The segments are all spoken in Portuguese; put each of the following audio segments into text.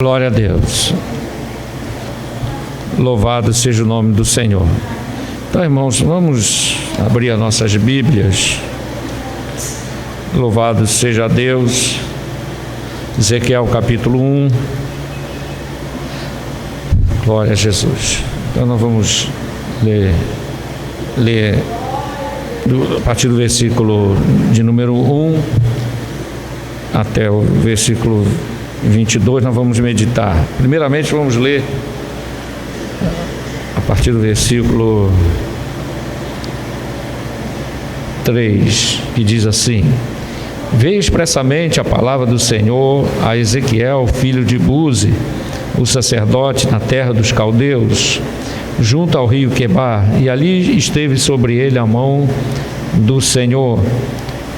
Glória a Deus. Louvado seja o nome do Senhor. Então, irmãos, vamos abrir as nossas Bíblias. Louvado seja Deus. Ezequiel capítulo 1. Glória a Jesus. Então nós vamos ler a partir do versículo de número 1 até o versículo 22, nós vamos meditar. Primeiramente vamos ler a partir do versículo 3, que diz assim: Veio expressamente a palavra do Senhor a Ezequiel, filho de Buzi, o sacerdote, na terra dos caldeus, junto ao rio Quebar, e ali esteve sobre ele a mão do Senhor.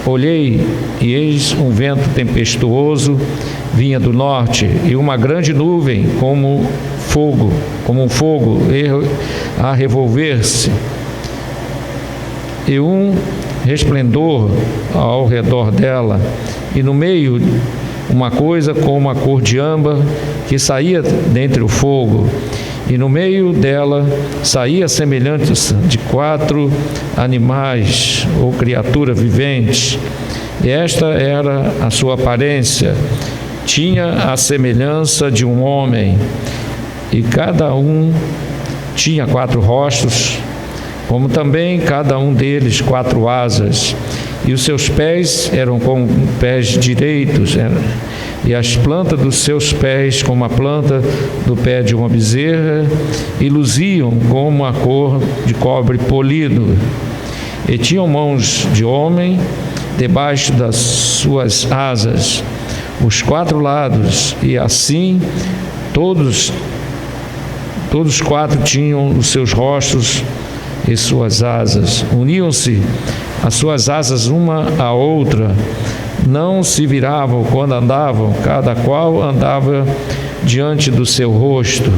Olhei, e eis um vento tempestuoso vinha do norte, e uma grande nuvem como um fogo a revolver-se, e um resplendor ao redor dela, e no meio uma coisa como a cor de âmbar que saía dentre o fogo, e no meio dela saía semelhante de 4 animais ou criatura vivente. E esta era a sua aparência. Tinha a semelhança de um homem, e cada um tinha 4 rostos, como também cada um deles 4 asas, e os seus pés eram como pés direitos, e as plantas dos seus pés como a planta do pé de uma bezerra, e luziam como a cor de cobre polido, e tinham mãos de homem debaixo das suas asas, os 4 lados, e assim todos 4 tinham os seus rostos e suas asas. Uniam-se as suas asas uma à outra, não se viravam quando andavam, cada qual andava diante do seu rosto.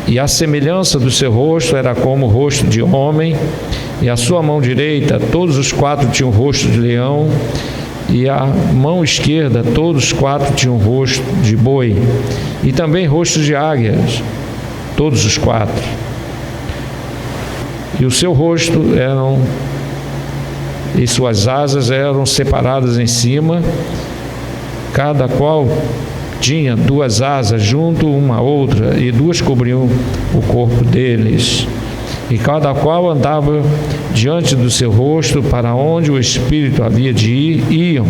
E a semelhança do seu rosto era como o rosto de homem, e a sua mão direita, todos os 4 tinham o rosto de leão, e a mão esquerda, todos os 4 tinham o rosto de boi, e também rostos de águias, todos os 4. E o seu rosto e suas asas eram separadas em cima, cada qual tinha 2 asas junto uma à outra, e 2 cobriam o corpo deles. E cada qual andava diante do seu rosto, para onde o Espírito havia de ir, iam,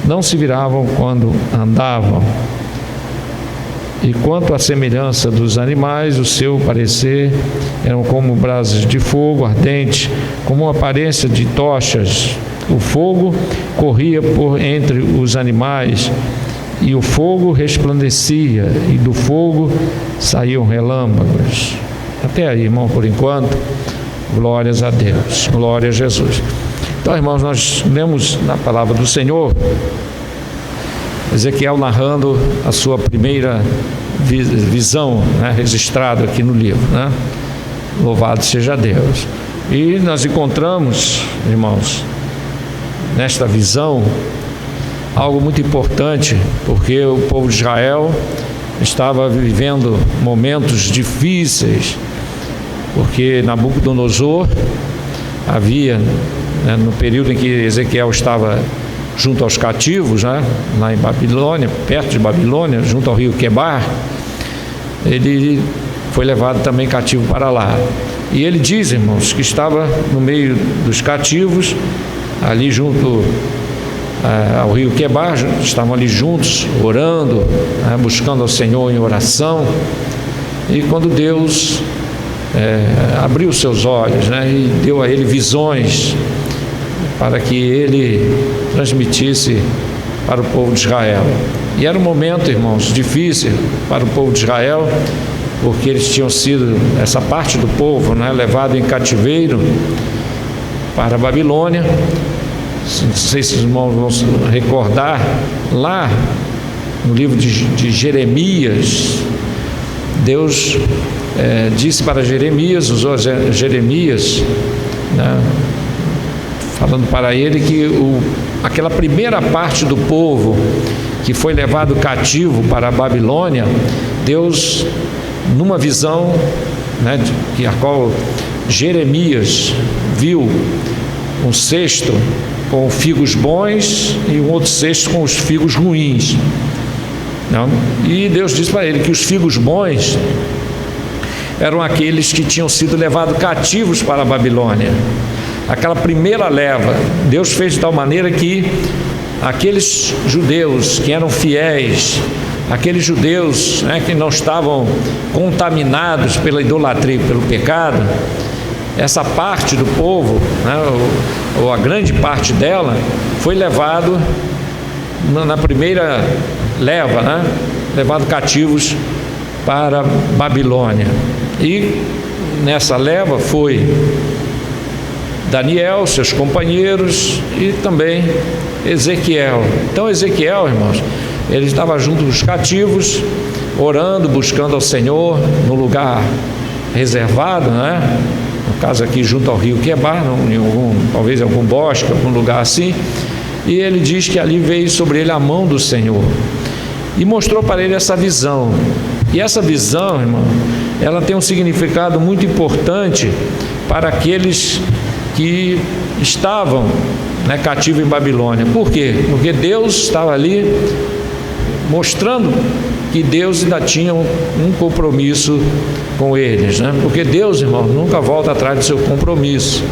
não se viravam quando andavam. E quanto à semelhança dos animais, o seu parecer eram como brasas de fogo ardente, como uma aparência de tochas. O fogo corria por entre os animais, e o fogo resplandecia, e do fogo saíam relâmpagos. Até aí, irmão, por enquanto. Glórias a Deus, glória a Jesus. Então, irmãos, nós lemos na palavra do Senhor Ezequiel narrando a sua primeira visão, registrada aqui no livro, Louvado seja Deus. E nós encontramos, irmãos, nesta visão, algo muito importante, porque o povo de Israel estava vivendo momentos difíceis, porque Nabucodonosor havia, no período em que Ezequiel estava junto aos cativos, lá em Babilônia, perto de Babilônia, junto ao rio Quebar, ele foi levado também cativo para lá. E ele diz, irmãos, que estava no meio dos cativos, ali junto ao rio Quebar, estavam ali juntos, orando, buscando ao Senhor em oração. E quando Deus abriu seus olhos, e deu a ele visões, para que ele transmitisse para o povo de Israel. E era um momento, irmãos, difícil para o povo de Israel, porque eles tinham sido, essa parte do povo, levado em cativeiro para a Babilônia. Não sei se os irmãos vão se recordar, lá no livro de Jeremias, Deus disse para Jeremias, usou Jeremias, falando para ele que aquela primeira parte do povo que foi levado cativo para a Babilônia, Deus, numa visão, né, a qual Jeremias viu um cesto com figos bons e um outro cesto com os figos ruins. Não? E Deus disse para ele que os figos bons eram aqueles que tinham sido levados cativos para a Babilônia. Aquela primeira leva, Deus fez de tal maneira que aqueles judeus que eram fiéis, aqueles judeus, né, que não estavam contaminados pela idolatria e pelo pecado, essa parte do povo, né, ou a grande parte dela, foi levado na primeira leva, né, levado cativos para Babilônia. E nessa leva foi Daniel, seus companheiros, e também Ezequiel. Então Ezequiel, irmãos, ele estava junto dos cativos, orando, buscando ao Senhor no lugar reservado, né? No caso aqui junto ao rio Quebar, talvez em algum bosque, algum lugar assim. E ele diz que ali veio sobre ele a mão do Senhor e mostrou para ele essa visão. E essa visão, irmão, ela tem um significado muito importante para aqueles que estavam, né, cativos em Babilônia. Por quê? Porque Deus estava ali mostrando que Deus ainda tinha um compromisso com eles, né? Porque Deus, irmão, nunca volta atrás do seu compromisso,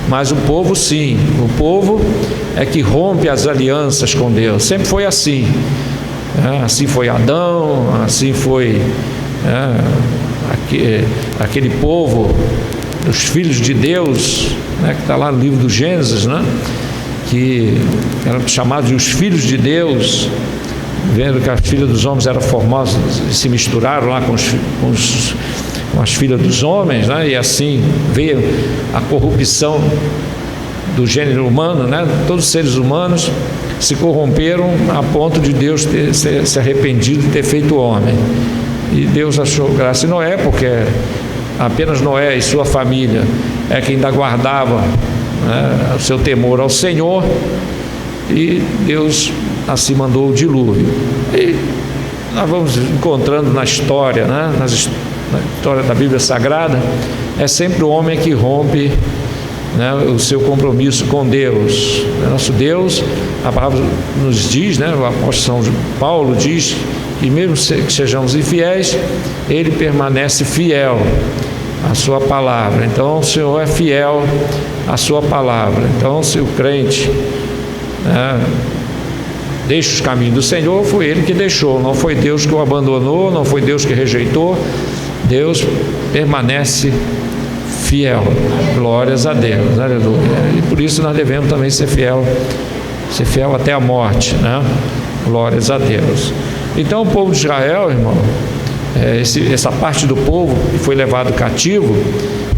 mas o povo sim. O povo é que rompe as alianças com Deus. Sempre foi assim, né? Assim foi Adão, assim foi, né, aquele povo, os filhos de Deus, né, que está lá no livro do Gênesis, né, que eram chamados de os filhos de Deus, vendo que as filhas dos homens eram formosas e se misturaram lá com as filhas dos homens, né, e assim veio a corrupção do gênero humano, né, todos os seres humanos se corromperam a ponto de Deus ter se arrependido de ter feito o homem. E Deus achou graça em Noé, porque apenas Noé e sua família é quem ainda guardava, né, o seu temor ao Senhor, e Deus assim mandou o dilúvio. E nós vamos encontrando na história, né, na história da Bíblia Sagrada, é sempre o homem que rompe, né, o seu compromisso com Deus. Nosso Deus, a palavra nos diz, né, o apóstolo São Paulo diz que mesmo que sejamos infiéis, Ele permanece fiel à sua palavra. Então o Senhor é fiel à sua palavra. Então, se o crente, né, deixa os caminhos do Senhor, foi Ele que deixou, não foi Deus que o abandonou, não foi Deus que rejeitou. Deus permanece fiel. Glórias a Deus, aleluia. E por isso nós devemos também ser fiel até a morte, né? Glórias a Deus. Então o povo de Israel, irmão, essa parte do povo que foi levado cativo,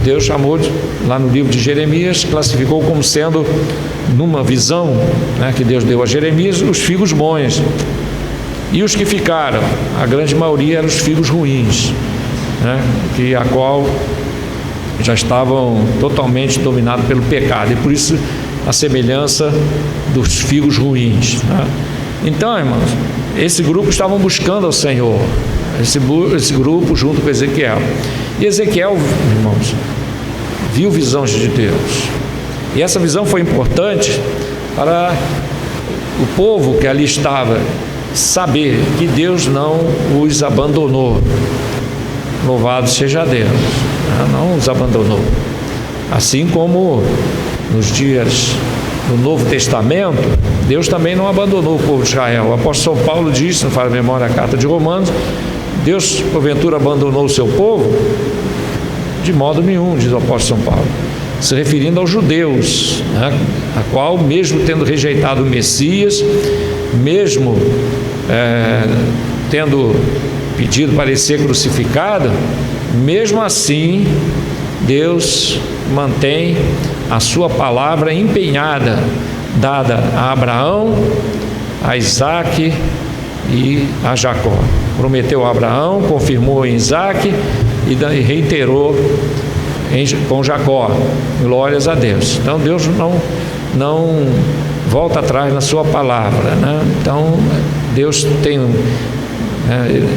Deus chamou, lá no livro de Jeremias, classificou como sendo, numa visão, né, que Deus deu a Jeremias, os figos bons. E os que ficaram, a grande maioria eram os figos ruins, né, a qual já estavam totalmente dominados pelo pecado, e por isso a semelhança dos figos ruins, né? Então, irmãos, esse grupo estavam buscando ao Senhor, esse grupo junto com Ezequiel. E Ezequiel, irmãos, viu visões de Deus, e essa visão foi importante para o povo que ali estava saber que Deus não os abandonou. Louvado seja Deus, não os abandonou. Assim como nos dias do Novo Testamento, Deus também não abandonou o povo de Israel. O apóstolo São Paulo diz, não faz memória a carta de Romanos, Deus porventura abandonou o seu povo? De modo nenhum, diz o apóstolo São Paulo, se referindo aos judeus, né, a qual, mesmo tendo rejeitado o Messias, mesmo tendo pedido para ele ser crucificado, mesmo assim Deus mantém a sua palavra empenhada, dada a Abraão, a Isaque e a Jacó. Prometeu a Abraão, confirmou em Isaque e reiterou com Jacó. Glórias a Deus. Então Deus não volta atrás na sua palavra, né? Então, Deus tem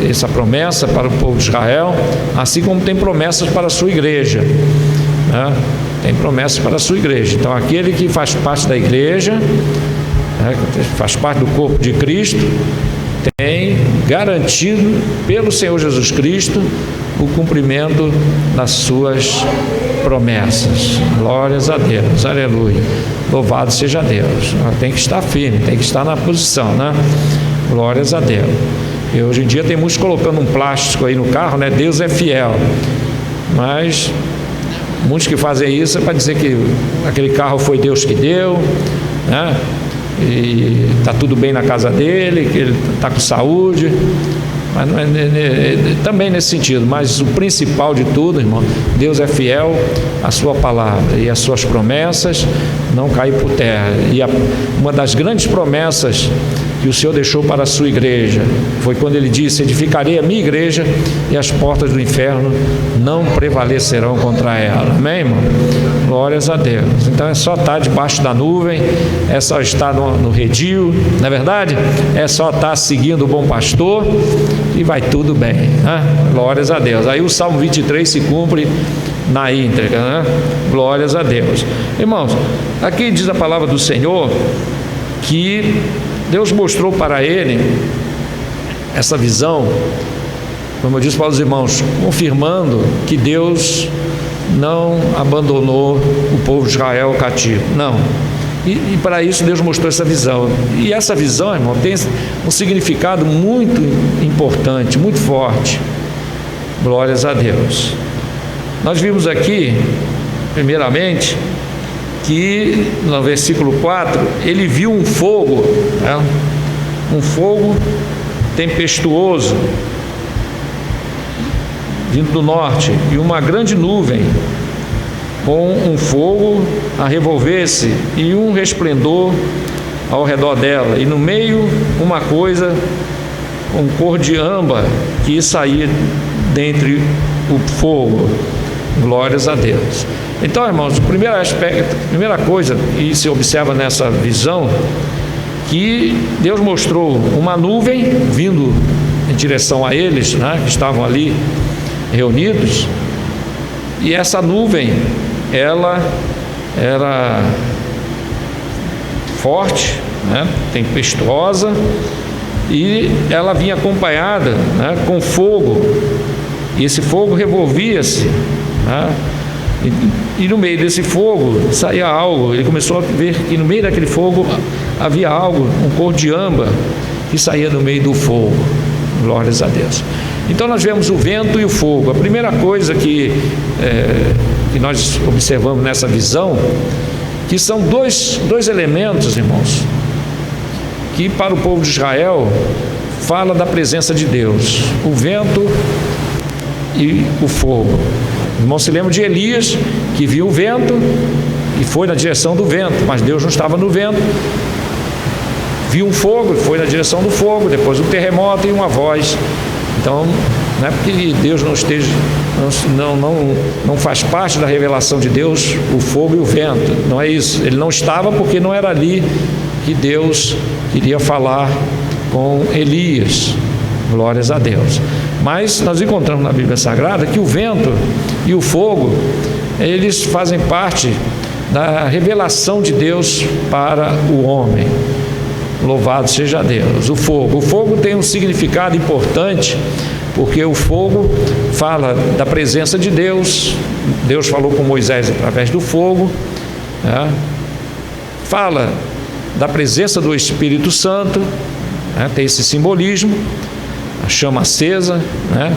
essa promessa para o povo de Israel, assim como tem promessas para a sua igreja, né? Tem promessas para a sua igreja. Então, aquele que faz parte da igreja, né, faz parte do corpo de Cristo, tem garantido pelo Senhor Jesus Cristo o cumprimento das suas promessas. Glórias a Deus, aleluia, louvado seja Deus. Tem que estar firme, tem que estar na posição, né? Glórias a Deus. E hoje em dia tem muitos colocando um plástico aí no carro, né? Deus é fiel, mas muitos que fazem isso é para dizer que aquele carro foi Deus que deu, né? E está tudo bem na casa dele, que ele está com saúde, mas não também nesse sentido. Mas o principal de tudo, irmão, Deus é fiel à sua palavra, e as suas promessas não caem por terra. E uma das grandes promessas que o Senhor deixou para a sua igreja foi quando ele disse: edificarei a minha igreja e as portas do inferno não prevalecerão contra ela. Amém, irmão? Glórias a Deus. Então é só estar debaixo da nuvem, é só estar no redil, não é verdade? É só estar seguindo o bom pastor e vai tudo bem, né? Glórias a Deus. Aí o Salmo 23 se cumpre na íntegra, né? Glórias a Deus. Irmãos, aqui diz a palavra do Senhor que Deus mostrou para ele essa visão, como eu disse para os irmãos, confirmando que Deus não abandonou o povo de Israel cativo, não. E para isso Deus mostrou essa visão. E essa visão, irmão, tem um significado muito importante, muito forte. Glórias a Deus. Nós vimos aqui, primeiramente, que no versículo 4, ele viu um fogo, né? Um fogo tempestuoso vindo do norte, e uma grande nuvem com um fogo a revolver-se e um resplendor ao redor dela, e no meio uma coisa com cor de âmbar que saía dentre o fogo. Glórias a Deus. Então, irmãos, o primeiro aspecto, a primeira coisa que se observa nessa visão, que Deus mostrou uma nuvem vindo em direção a eles, né, que estavam ali reunidos, e essa nuvem, ela era forte, né, tempestuosa, e ela vinha acompanhada, né, com fogo, e esse fogo revolvia-se, né, e no meio desse fogo saía algo. Ele começou a ver que no meio daquele fogo havia algo, um cor de âmbar, que saía do meio do fogo. Glórias a Deus. Então nós vemos o vento e o fogo. A primeira coisa que nós observamos nessa visão, que são dois elementos, irmãos, que para o povo de Israel fala da presença de Deus: o vento e o fogo. O irmão se lembra de Elias, que viu o vento e foi na direção do vento, mas Deus não estava no vento. Viu um fogo, foi na direção do fogo, depois um terremoto e uma voz. Então, não é porque Deus não esteja, não faz parte da revelação de Deus o fogo e o vento, não é isso. Ele não estava porque não era ali que Deus queria falar com Elias. Glórias a Deus. Mas nós encontramos na Bíblia Sagrada que o vento e o fogo, eles fazem parte da revelação de Deus para o homem. Louvado seja Deus. O fogo tem um significado importante, porque o fogo fala da presença de Deus. Deus falou com Moisés através do fogo, né? Fala da presença do Espírito Santo, né? Tem esse simbolismo, a chama acesa, né?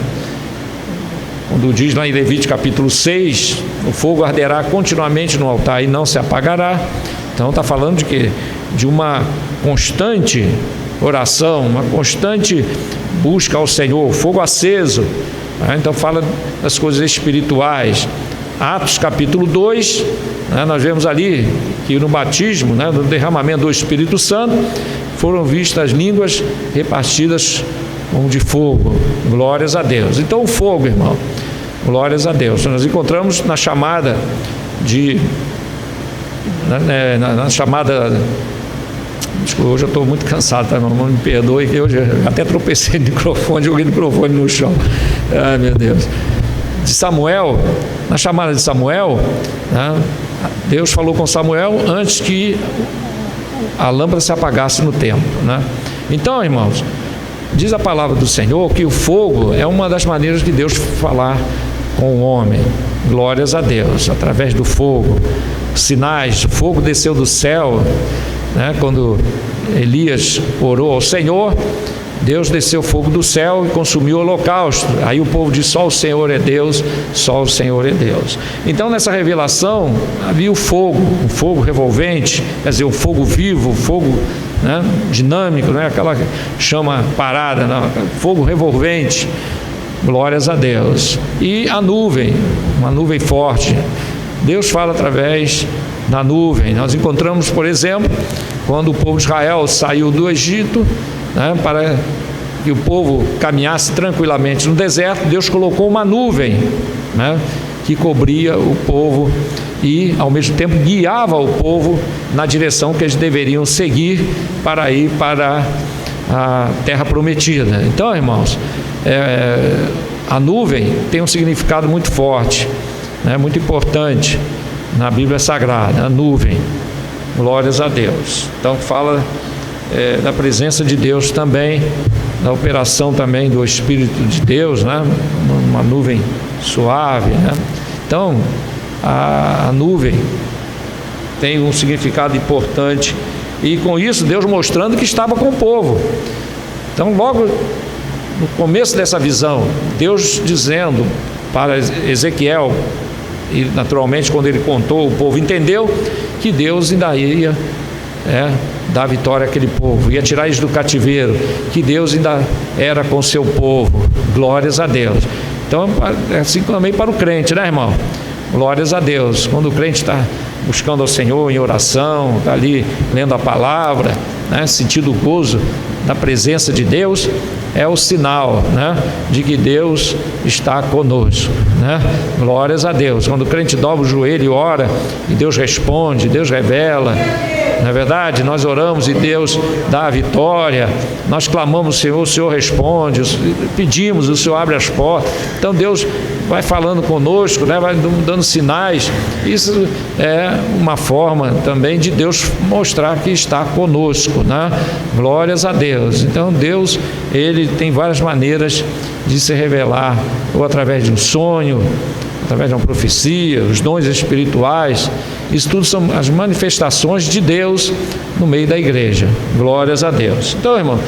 Quando diz lá em Levítico capítulo 6, o fogo arderá continuamente no altar e não se apagará. Então está falando de quê? De uma constante oração, uma constante busca ao Senhor, fogo aceso, né? Então fala das coisas espirituais. Atos capítulo 2, né? Nós vemos ali que no batismo, né, no derramamento do Espírito Santo, foram vistas línguas repartidas como de fogo. Glórias a Deus. Então o fogo, irmão, glórias a Deus, nós encontramos na chamada Desculpa, hoje eu estou muito cansado, tá, meu irmão? Me perdoe, que hoje eu até tropecei no microfone, joguei o microfone no chão. Ai, meu Deus. De Samuel, na chamada de Samuel, né, Deus falou com Samuel antes que a lâmpada se apagasse no templo, né? Então, irmãos, diz a palavra do Senhor que o fogo é uma das maneiras de Deus falar com o homem. Glórias a Deus, através do fogo. Sinais, o fogo desceu do céu, né? Quando Elias orou ao Senhor, Deus desceu fogo do céu e consumiu o holocausto. Aí o povo disse: só o Senhor é Deus, só o Senhor é Deus. Então, nessa revelação havia o fogo revolvente, quer dizer, o fogo vivo, o fogo, né, dinâmico, não é aquela chama parada, não, fogo revolvente. Glórias a Deus. E a nuvem, uma nuvem forte. Deus fala através da nuvem. Nós encontramos, por exemplo, quando o povo de Israel saiu do Egito, né, para que o povo caminhasse tranquilamente no deserto, Deus colocou uma nuvem, né, que cobria o povo e, ao mesmo tempo, guiava o povo na direção que eles deveriam seguir para ir para a terra prometida. Então, irmãos, a nuvem tem um significado muito forte, né, muito importante na Bíblia Sagrada, a nuvem. Glórias a Deus. Então fala da presença de Deus também, da operação também do Espírito de Deus, né, uma nuvem suave, né? Então a nuvem tem um significado importante, e com isso Deus mostrando que estava com o povo. Então, logo no começo dessa visão, Deus dizendo para Ezequiel, e naturalmente quando ele contou, o povo entendeu que Deus ainda ia dar vitória àquele povo, ia tirar eles do cativeiro, que Deus ainda era com o seu povo. Glórias a Deus. Então é assim também para o crente, né, irmão? Glórias a Deus. Quando o crente está buscando ao Senhor em oração, está ali lendo a palavra, né, sentindo o gozo da presença de Deus, é o sinal, né, de que Deus está conosco, né? Glórias a Deus. Quando o crente dobra o joelho e ora, e Deus responde, Deus revela. Na verdade, nós oramos e Deus dá a vitória, nós clamamos: Senhor, o Senhor responde, pedimos, o Senhor abre as portas. Então Deus vai falando conosco, né? Vai dando sinais. Isso é uma forma também de Deus mostrar que está conosco, né? Glórias a Deus. Então Deus, Ele tem várias maneiras de se revelar, ou através de um sonho, através de uma profecia, os dons espirituais. Isso tudo são as manifestações de Deus no meio da igreja. Glórias a Deus. Então, irmão,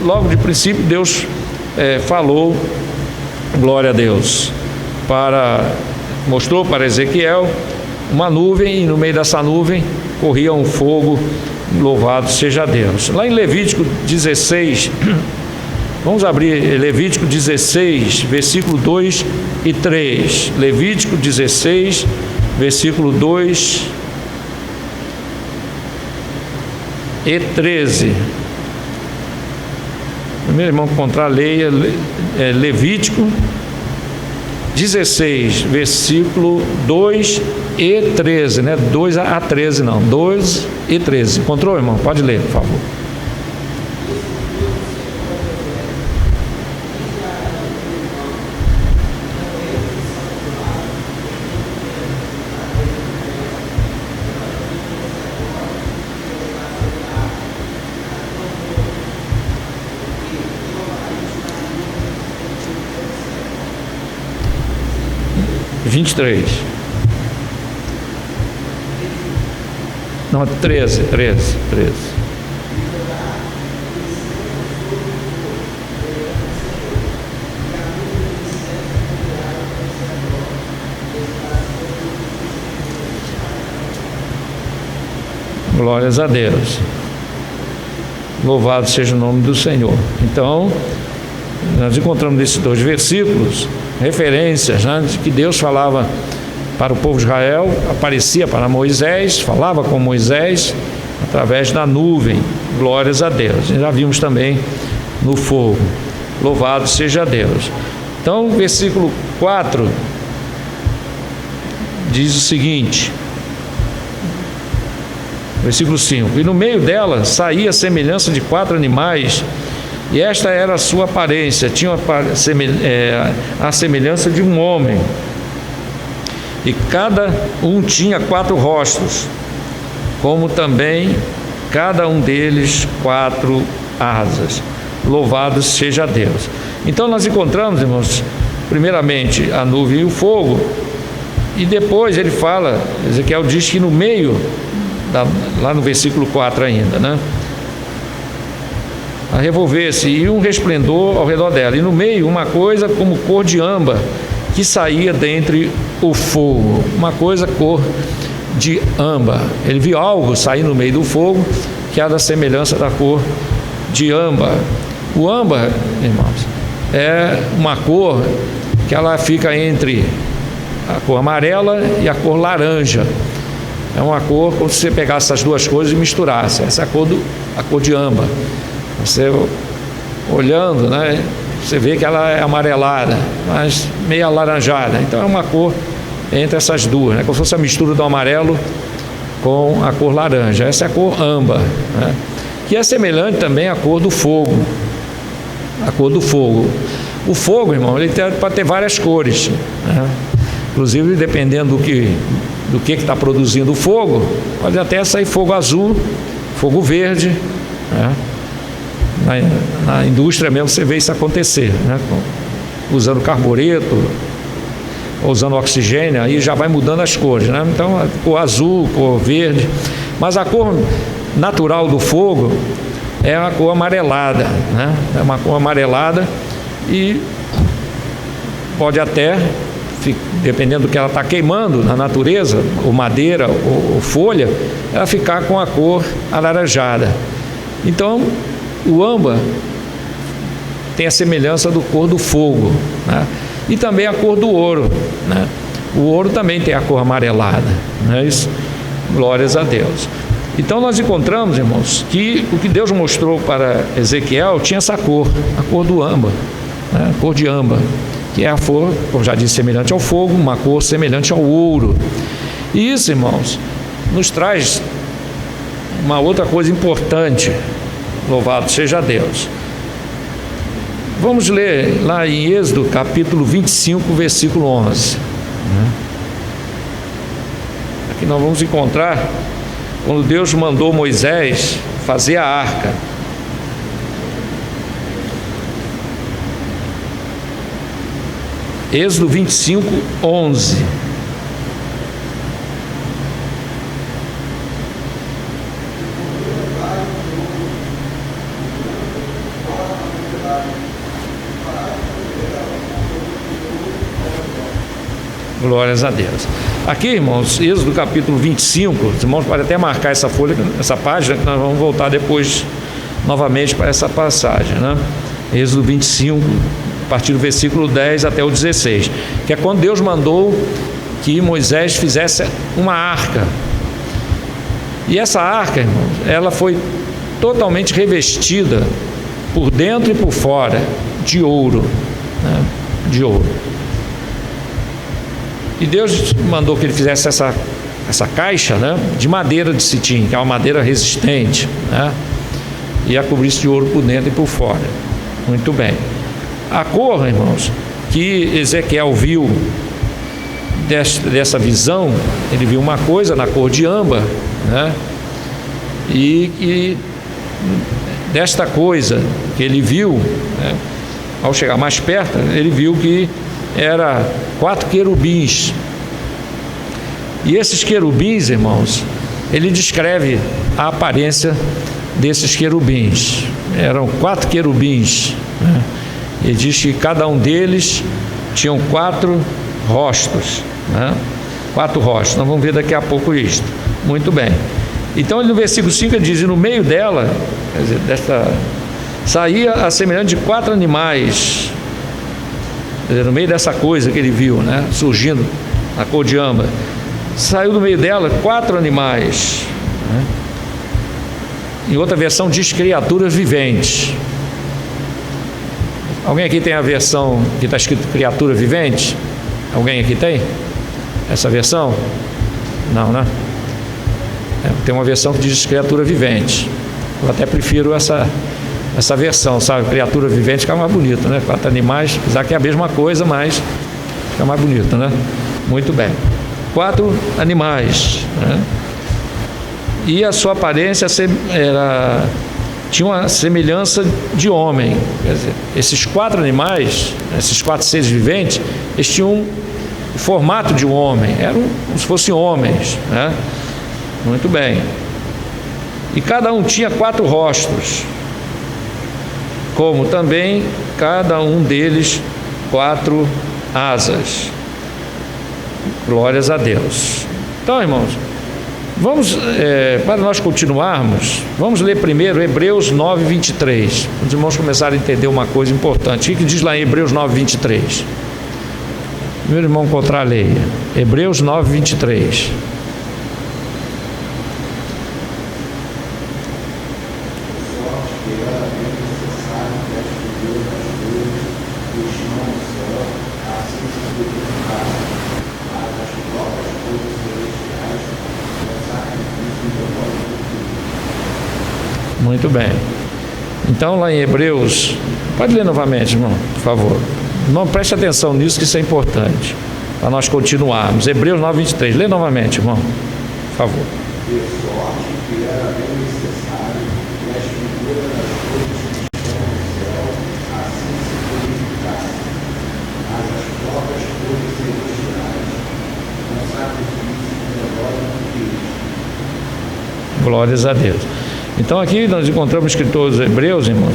logo de princípio Deus falou, glória a Deus, mostrou para Ezequiel uma nuvem, e no meio dessa nuvem corria um fogo. Louvado seja Deus. Lá em Levítico 16, vamos abrir Levítico 16, versículo 2 e 3. Levítico 16, versículo 2 e 13. Primeiro, irmão, encontrar, leia Levítico 16, versículo 2 e 13, né? 2 a 13 não, 2 e 13. Encontrou, irmão? Pode ler, por favor. Vinte e três. Não, 13. Glórias a Deus. Louvado seja o nome do Senhor. Então, nós encontramos nesses dois versículos referências, né, de que Deus falava para o povo de Israel, aparecia para Moisés, falava com Moisés através da nuvem. Glórias a Deus. Já vimos também no fogo. Louvado seja Deus. Então, versículo 4 diz o seguinte: Versículo 5: e no meio dela saía a semelhança de 4 animais, e esta era a sua aparência, tinha a semelhança de um homem, e cada um tinha 4 rostos, como também cada um deles 4 asas. Louvado seja Deus. Então nós encontramos, irmãos, primeiramente a nuvem e o fogo, e depois ele fala, Ezequiel diz que no meio, lá no versículo 4 ainda, né? A revolver-se, e um resplendor ao redor dela, e no meio uma coisa como cor de âmbar, que saía dentre o fogo, uma coisa cor de âmbar. Ele viu algo sair no meio do fogo, que era da semelhança da cor de âmbar. O âmbar, irmãos, é uma cor que ela fica entre a cor amarela e a cor laranja. É uma cor como se você pegasse essas duas cores e misturasse. Essa é a cor de âmbar. Você olhando, né, você vê que ela é amarelada, mas meio alaranjada. Então é uma cor entre essas duas, né, como se fosse a mistura do amarelo com a cor laranja. Essa é a cor âmbar, né, que é semelhante também à cor do fogo. A cor do fogo. O fogo, irmão, ele pode ter várias cores, né? Inclusive dependendo do que está produzindo o fogo, pode até sair fogo azul, fogo verde, né? Na indústria mesmo você vê isso acontecer, né? Usando carbureto, usando oxigênio, aí já vai mudando as cores, né? Então a cor azul, cor verde, mas a cor natural do fogo é a cor amarelada, né? É uma cor amarelada, e pode até, dependendo do que ela está queimando na natureza, ou madeira ou folha, ela ficar com a cor alaranjada. Então o âmbar tem a semelhança da cor do fogo, né? E também a cor do ouro, né? O ouro também tem a cor amarelada, não é isso? Glórias a Deus. Então nós encontramos, irmãos, que o que Deus mostrou para Ezequiel tinha essa cor, a cor do âmbar, né? A cor de âmbar, que é a cor, como já disse, semelhante ao fogo, uma cor semelhante ao ouro. E isso, irmãos, nos traz uma outra coisa importante. Louvado seja Deus. Vamos ler lá em Êxodo capítulo 25, versículo 11. Aqui nós vamos encontrar quando Deus mandou Moisés fazer a arca. Êxodo 25, 11. Glórias a Deus. Aqui, irmãos, Êxodo capítulo 25, os irmãos podem até marcar essa folha, essa página, que nós vamos voltar depois novamente para essa passagem, né? Êxodo 25, a partir do versículo 10 até o 16, que é quando Deus mandou que Moisés fizesse uma arca. E essa arca, irmãos, ela foi totalmente revestida por dentro e por fora de ouro, né? De ouro. E Deus mandou que ele fizesse essa caixa, né, de madeira de cetim, que é uma madeira resistente, né, e a cobrisse de ouro por dentro e por fora. Muito bem. A cor, irmãos, que Ezequiel viu dessa visão, ele viu uma coisa na cor de âmbar, né, e desta coisa que ele viu, né, ao chegar mais perto, ele viu que era 4 querubins. E esses querubins, irmãos, ele descreve a aparência desses querubins. Eram 4 querubins, né? Ele diz que cada um deles tinham 4 rostos, né? 4 rostos. Nós vamos ver daqui a pouco isto. Muito bem. Então no versículo 5 ele diz: e no meio dela, quer dizer, saía a semelhança de 4 animais. No meio dessa coisa que ele viu, né, surgindo a cor de âmbar, saiu do meio dela 4 animais, né? Em outra versão diz criaturas viventes. Alguém aqui tem a versão que está escrito criatura vivente? Alguém aqui tem essa versão? Não, né? Tem uma versão que diz criatura vivente. Eu até prefiro essa versão, sabe? Criatura vivente fica mais bonito, né? 4 animais, apesar que é a mesma coisa, mas fica mais bonito, né? Muito bem. 4 animais, né? E a sua aparência tinha uma semelhança de homem. Quer dizer, esses 4 animais, esses 4 seres viventes, eles tinham o formato de um homem, eram como se fossem homens, né? Muito bem. E cada um tinha 4 rostos, como também cada um deles 4 asas. Glórias a Deus. Então, irmãos, vamos, para nós continuarmos, vamos ler primeiro Hebreus 9, 23. Os irmãos começaram a entender uma coisa importante. O que diz lá em Hebreus 9, 23? Meu irmão encontrar a leia. Hebreus 9, 23. Muito bem. Então, lá em Hebreus, pode ler novamente, irmão, por favor. Irmão, preste atenção nisso, que isso é importante, para nós continuarmos. Hebreus 9, 23. Lê novamente, irmão, por favor. De sorte que era bem necessário que as figuras das coisas que estão no céu assim se purificassem, mas as próprias coisas celestiais com sacrifício e memória de Cristo. Glórias a Deus. Então aqui nós encontramos escritores hebreus, irmãos,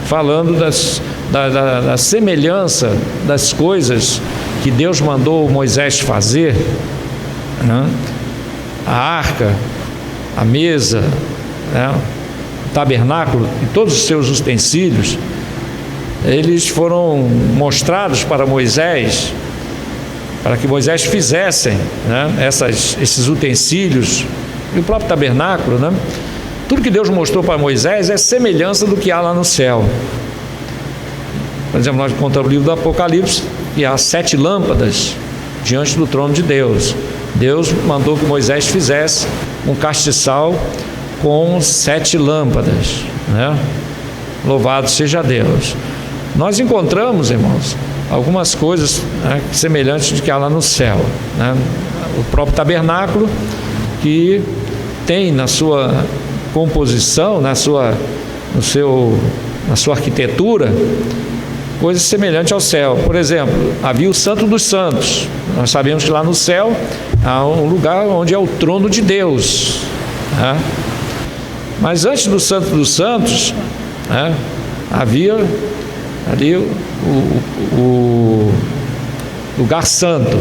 falando da semelhança das coisas que Deus mandou Moisés fazer, né? A arca, a mesa, né? O tabernáculo e todos os seus utensílios, eles foram mostrados para Moisés, para que Moisés fizessem, né? Esses utensílios e o próprio tabernáculo, né? Tudo que Deus mostrou para Moisés é semelhança do que há lá no céu. Por exemplo, nós encontramos o livro do Apocalipse, e há 7 lâmpadas diante do trono de Deus. Deus mandou que Moisés fizesse um castiçal com 7 lâmpadas, né? Louvado seja Deus. Nós encontramos, irmãos, algumas coisas, né, semelhantes do que há lá no céu, né? O próprio tabernáculo, que tem na sua composição, na sua arquitetura, coisas semelhantes ao céu. Por exemplo, havia o Santo dos Santos. Nós sabemos que lá no céu há um lugar onde é o trono de Deus, né? Mas antes do Santo dos Santos, né, havia ali o lugar santo.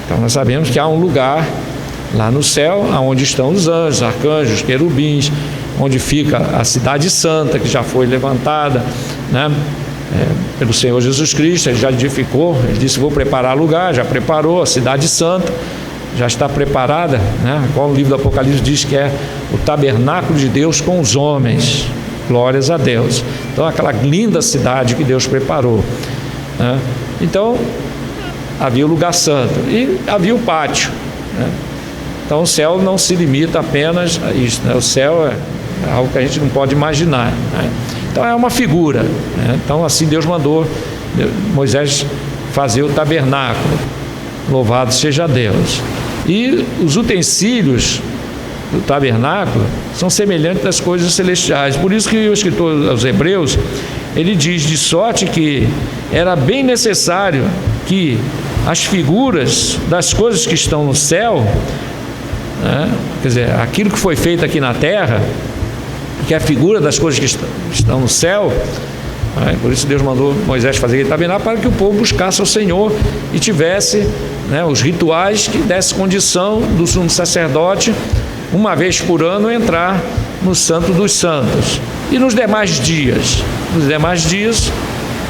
Então nós sabemos que há um lugar lá no céu, onde estão os anjos, arcanjos, querubins, onde fica a cidade santa, que já foi levantada, né, pelo Senhor Jesus Cristo. Ele já edificou, ele disse: vou preparar lugar, já preparou a cidade santa, já está preparada, né, qual o livro do Apocalipse diz que é o tabernáculo de Deus com os homens. Glórias a Deus. Então, aquela linda cidade que Deus preparou, né? Então, havia o lugar santo e havia o pátio, né? Então o céu não se limita apenas a isso, né? O céu é algo que a gente não pode imaginar, né? Então é uma figura, né? Então assim Deus mandou Moisés fazer o tabernáculo. Louvado seja Deus. E os utensílios do tabernáculo são semelhantes às coisas celestiais. Por isso que o escritor aos Hebreus, ele diz: de sorte que era bem necessário que as figuras das coisas que estão no céu, né? Quer dizer, aquilo que foi feito aqui na terra, que é a figura das coisas que estão no céu, né? Por isso Deus mandou Moisés fazer aquele tabernáculo, para que o povo buscasse ao Senhor e tivesse, né, os rituais que desse condição do sumo sacerdote, uma vez por ano, entrar no Santo dos Santos. E nos demais dias,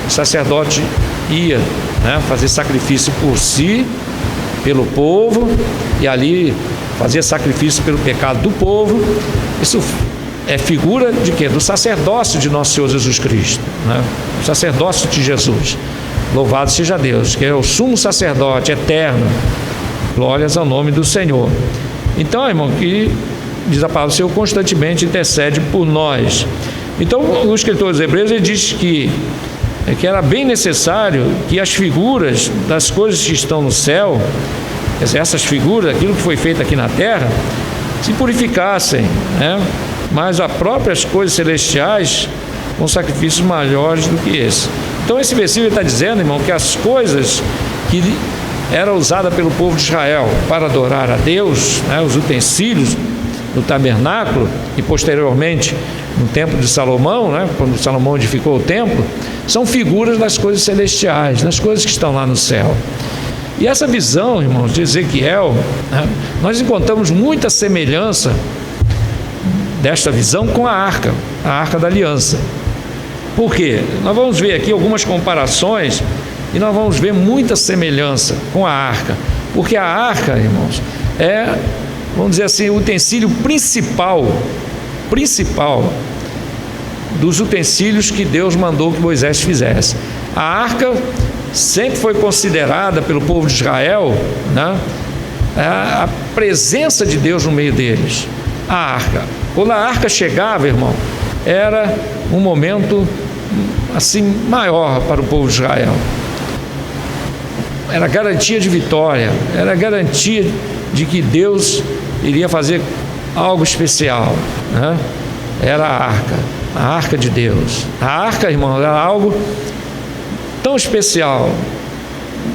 o sacerdote ia, né, fazer sacrifício por si, pelo povo, e ali fazia sacrifício pelo pecado do povo. Isso é figura de quê? Do sacerdócio de nosso Senhor Jesus Cristo, né? O sacerdócio de Jesus. Louvado seja Deus, que é o sumo sacerdote eterno. Glórias ao nome do Senhor. Então, irmão, que diz a palavra, o Senhor constantemente intercede por nós. Então, o escritor dos Hebreus, ele diz que era bem necessário que as figuras das coisas que estão no céu, quer dizer, essas figuras, aquilo que foi feito aqui na terra, se purificassem, né? Mas as próprias coisas celestiais com sacrifícios maiores do que esse. Então esse versículo está dizendo, irmão, que as coisas que eram usadas pelo povo de Israel para adorar a Deus, né, os utensílios do tabernáculo e posteriormente no templo de Salomão, né, quando Salomão edificou o templo, são figuras das coisas celestiais, das coisas que estão lá no céu. E essa visão, irmãos, de Ezequiel, né, nós encontramos muita semelhança desta visão com a arca da aliança. Por quê? Nós vamos ver aqui algumas comparações e nós vamos ver muita semelhança com a arca, porque a arca, irmãos, é, vamos dizer assim, o utensílio principal dos utensílios que Deus mandou que Moisés fizesse. A arca sempre foi considerada pelo povo de Israel, né, a presença de Deus no meio deles. A arca, quando a arca chegava, irmão, era um momento assim maior para o povo de Israel. Era garantia de vitória, era garantia de que Deus iria fazer algo especial, né? Era a arca de Deus. A arca, irmão, era algo tão especial.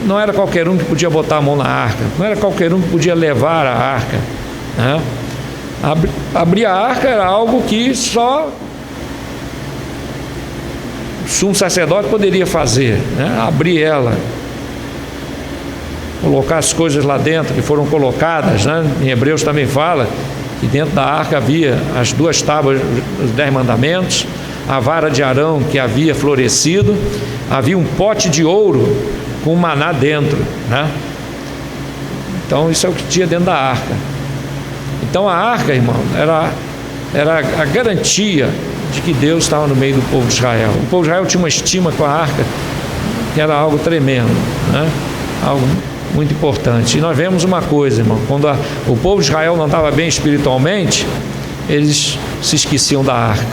Não era qualquer um que podia botar a mão na arca, não era qualquer um que podia levar a arca, né? Abrir a arca era algo que só o sumo sacerdote poderia fazer, né? Abrir ela, colocar as coisas lá dentro que foram colocadas, né? Em Hebreus também fala que dentro da arca havia as 2 tábuas dos 10 mandamentos, a vara de Arão que havia florescido, havia um pote de ouro com maná dentro, né? Então isso é o que tinha dentro da arca. Então a arca, irmão, era a garantia de que Deus estava no meio do povo de Israel. O povo de Israel tinha uma estima com a arca que era algo tremendo, né? Algo muito importante. E nós vemos uma coisa, irmão, quando o povo de Israel não estava bem espiritualmente, eles se esqueciam da arca,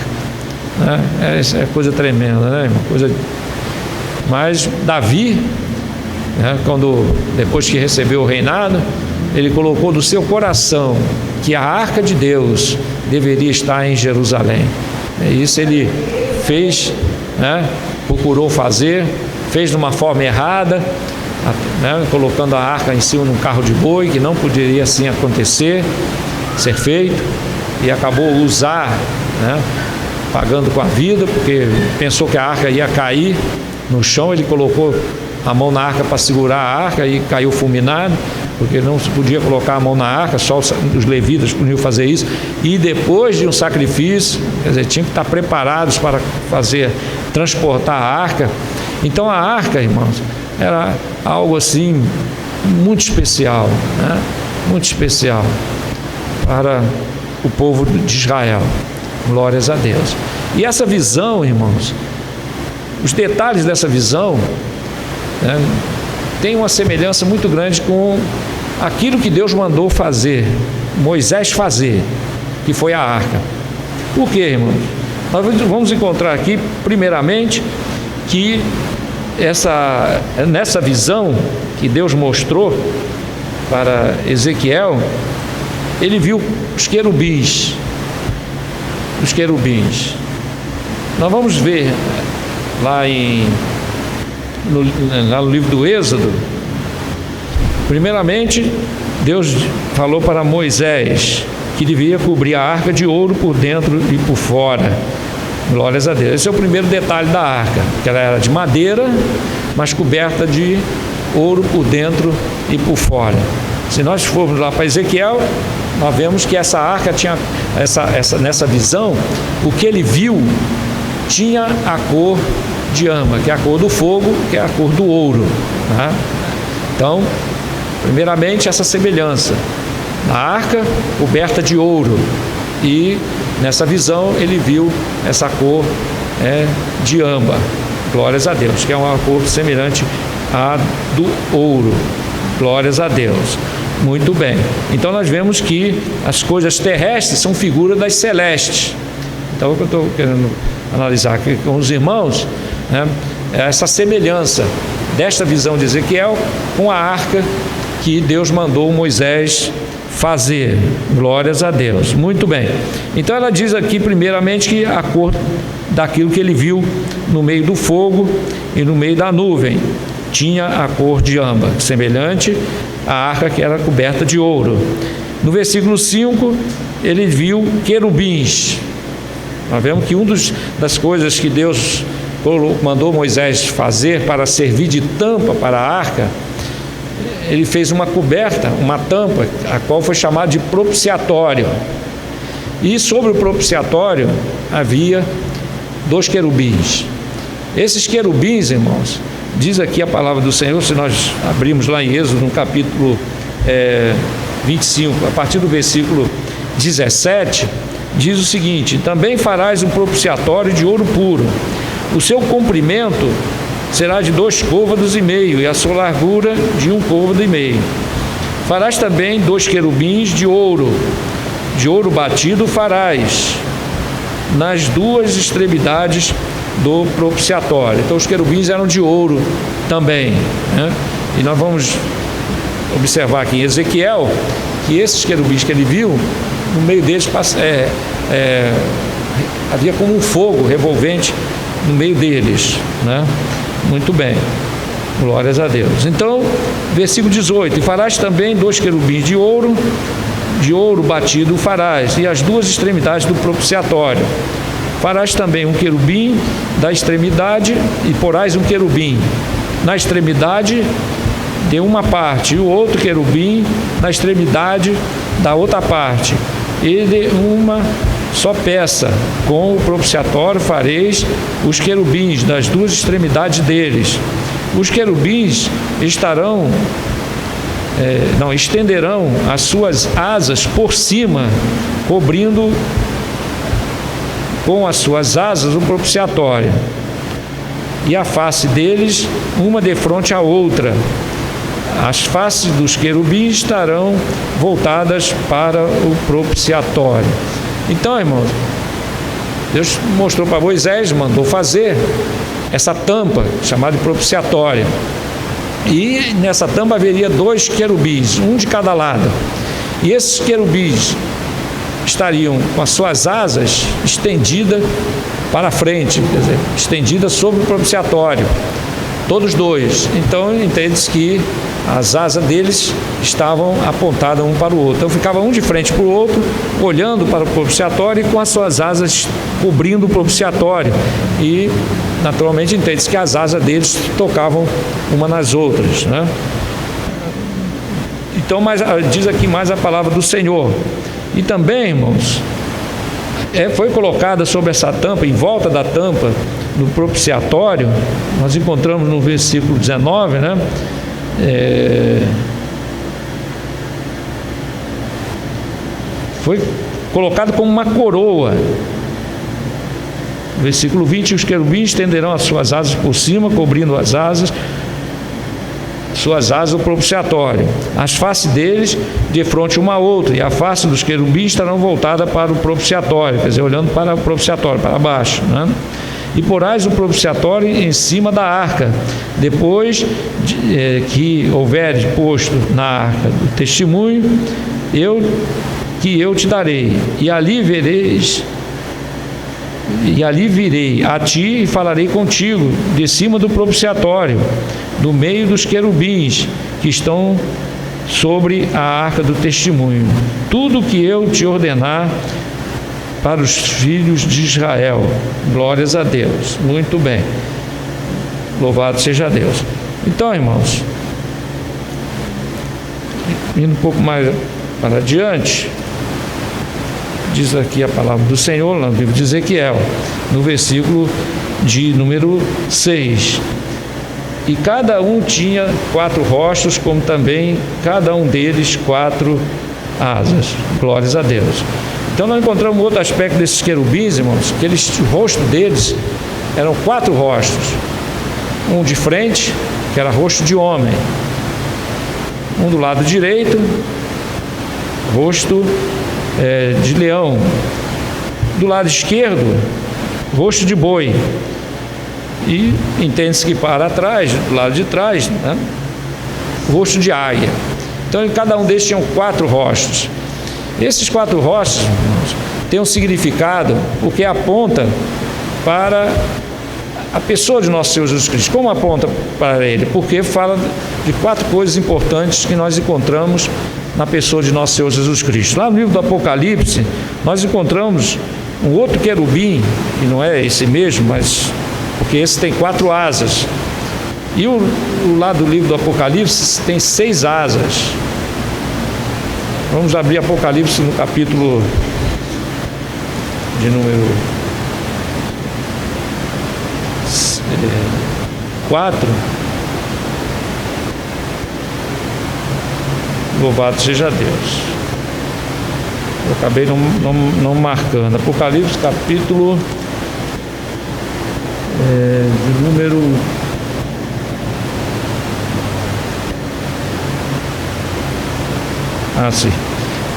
né? É coisa tremenda, né, irmão? Mas Davi, né, depois que recebeu o reinado, ele colocou no seu coração que a arca de Deus deveria estar em Jerusalém. Isso ele fez, né, procurou fazer, fez de uma forma errada, né, colocando a arca em cima de um carro de boi, que não poderia assim acontecer, ser feito, e acabou usar, né, pagando com a vida, porque pensou que a arca ia cair no chão. Ele colocou a mão na arca para segurar a arca e caiu fulminado, porque não se podia colocar a mão na arca, só os levitas podiam fazer isso. E depois de um sacrifício, quer dizer, tinham que estar preparados para transportar a arca. Então a arca, irmãos, era algo assim muito especial, né? Muito especial para o povo de Israel. Glórias a Deus. E essa visão, irmãos, os detalhes dessa visão, né, tem uma semelhança muito grande com aquilo que Deus mandou fazer, Moisés fazer, que foi a arca. Por quê, irmãos? Nós vamos encontrar aqui, primeiramente, que nessa visão que Deus mostrou para Ezequiel, ele viu os querubins. Nós vamos ver lá no livro do Êxodo. Primeiramente, Deus falou para Moisés que devia cobrir a arca de ouro por dentro e por fora. Glórias a Deus. Esse é o primeiro detalhe da arca, que ela era de madeira, mas coberta de ouro por dentro e por fora. Se nós formos lá para Ezequiel, nós vemos que essa arca tinha, nessa visão, o que ele viu tinha a cor de âmbar, que é a cor do fogo, que é a cor do ouro, tá? Então, primeiramente, essa semelhança. A arca coberta de ouro, e nessa visão ele viu essa cor de âmbar. Glórias a Deus, que é uma cor semelhante à do ouro. Glórias a Deus. Muito bem. Então nós vemos que as coisas terrestres são figuras das celestes. Então o que eu estou querendo analisar aqui com os irmãos, né, é essa semelhança desta visão de Ezequiel com a arca que Deus mandou Moisés fazer. Glórias a Deus. Muito bem. Então ela diz aqui primeiramente que a cor daquilo que ele viu no meio do fogo e no meio da nuvem tinha a cor de âmbar, semelhante à arca que era coberta de ouro. No versículo 5, ele viu querubins. Nós vemos que das coisas que Deus mandou Moisés fazer para servir de tampa para a arca, ele fez uma coberta, uma tampa, a qual foi chamada de propiciatório. E sobre o propiciatório havia 2 querubins. Esses querubins, irmãos, diz aqui a palavra do Senhor, se nós abrimos lá em Êxodo, no capítulo 25, a partir do versículo 17, diz o seguinte: também farás um propiciatório de ouro puro. O seu comprimento será de 2 côvados e meio, e a sua largura de 1 côvado e meio. Farás também 2 querubins de ouro batido farás nas 2 extremidades do propiciatório. Então os querubins eram de ouro também, né? E nós vamos observar aqui em Ezequiel que esses querubins que ele viu, no meio deles havia como um fogo revolvente no meio deles, né? Muito bem, glórias a Deus. Então, versículo 18: e farás também 2 querubins de ouro batido farás, e as 2 extremidades do propiciatório. Farás também um querubim da extremidade, e porás um querubim na extremidade de uma parte, e o outro querubim na extremidade da outra parte, e de uma só peça. Com o propiciatório fareis os querubins das 2 extremidades deles. Os querubins estenderão as suas asas por cima, cobrindo com as suas asas o propiciatório, e a face deles uma defronte à outra. As faces dos querubins estarão voltadas para o propiciatório. Então, irmãos, Deus mostrou para Moisés, mandou fazer essa tampa chamada de propiciatória, e nessa tampa haveria 2 querubins, um de cada lado, e esses querubins estariam com as suas asas estendidas para frente, quer dizer, estendidas sobre o propiciatório, todos 2. Então entende-se que as asas deles estavam apontadas um para o outro. Então ficava um de frente para o outro, olhando para o propiciatório e com as suas asas cobrindo o propiciatório. E naturalmente entende-se que as asas deles tocavam uma nas outras, né? Então, diz aqui mais a palavra do Senhor. E também, irmãos, foi colocada sobre essa tampa, em volta da tampa, no propiciatório, nós encontramos no versículo 19, né? Foi colocado como uma coroa. Versículo 20: os querubins estenderão as suas asas por cima, cobrindo suas asas o propiciatório. As faces deles de frente uma a outra, e a face dos querubins estarão voltada para o propiciatório, quer dizer, olhando para o propiciatório, para baixo, né? E porás o propiciatório em cima da arca, depois que houver posto na arca do testemunho, eu te darei, e ali virei a ti e falarei contigo de cima do propiciatório, do meio dos querubins que estão sobre a arca do testemunho, tudo que eu te ordenar para os filhos de Israel. Glórias a Deus. Muito bem, louvado seja Deus. Então, irmãos, indo um pouco mais para adiante, diz aqui a palavra do Senhor, lá no livro de Ezequiel, no versículo de número 6. E cada um tinha 4 rostos, como também cada um deles 4 asas. Glórias a Deus. Então nós encontramos outro aspecto desses querubins, irmãos, que o rosto deles eram 4 rostos. Um de frente, que era rosto de homem. Um do lado direito, rosto de leão. Do lado esquerdo, rosto de boi. E entende-se que para trás, do lado de trás, né, rosto de águia. Então, em cada um desses tinham 4 rostos. Esses 4 rostos, irmãos, têm um significado, porque aponta para a pessoa de nosso Senhor Jesus Cristo. Como aponta para Ele? Porque fala de 4 coisas importantes que nós encontramos na pessoa de nosso Senhor Jesus Cristo. Lá no livro do Apocalipse, nós encontramos um outro querubim, que não é esse mesmo, mas porque esse tem 4 asas. E o lado do livro do Apocalipse tem 6 asas. Vamos abrir Apocalipse no capítulo de número 4. Louvado seja Deus. Eu acabei não marcando. Apocalipse capítulo de número sim.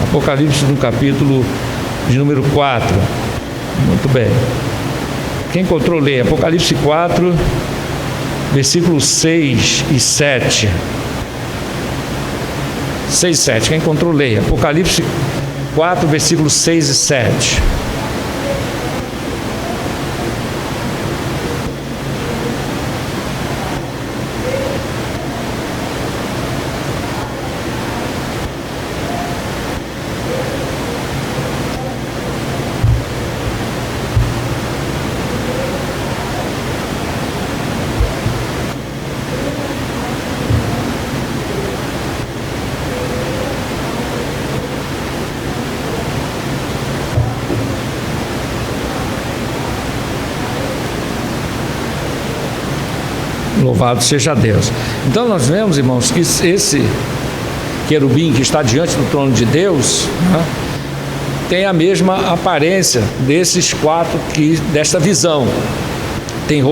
Apocalipse no capítulo de número 4. Muito bem. Quem encontrou, lê. Apocalipse 4, versículos 6 e 7. 6 e 7. Quem encontrou, leia. Apocalipse 4, versículos 6 e 7. Louvado seja Deus. Então nós vemos, irmãos, que esse querubim que está diante do trono de Deus, né, tem a mesma aparência desses 4 desta visão. Tem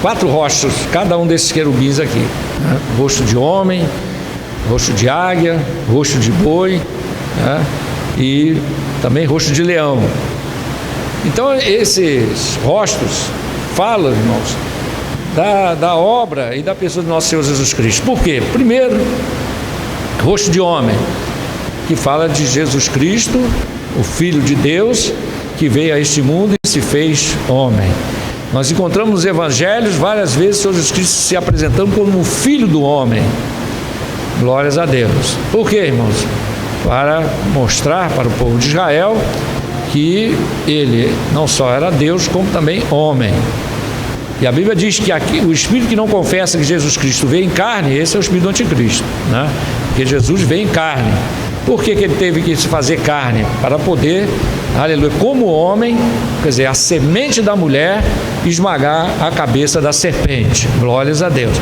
4 rostos, cada um desses querubins aqui, né? Rosto de homem, rosto de águia, rosto de boi, né? E também rosto de leão. Então esses rostos falam, irmãos, da obra e da pessoa do nosso Senhor Jesus Cristo. Por quê? Primeiro, rosto de homem, que fala de Jesus Cristo, o Filho de Deus, que veio a este mundo e se fez homem. Nós encontramos nos evangelhos várias vezes o Senhor Jesus Cristo se apresentando como o Filho do homem. Glórias a Deus. Por quê, irmãos? Para mostrar para o povo de Israel que ele não só era Deus, como também homem. E a Bíblia diz que aqui, o espírito que não confessa que Jesus Cristo veio em carne, esse é o espírito do anticristo, né? Porque Jesus veio em carne. Por que ele teve que se fazer carne? Para poder, aleluia, como homem, quer dizer, a semente da mulher esmagar a cabeça da serpente. Glórias a Deus.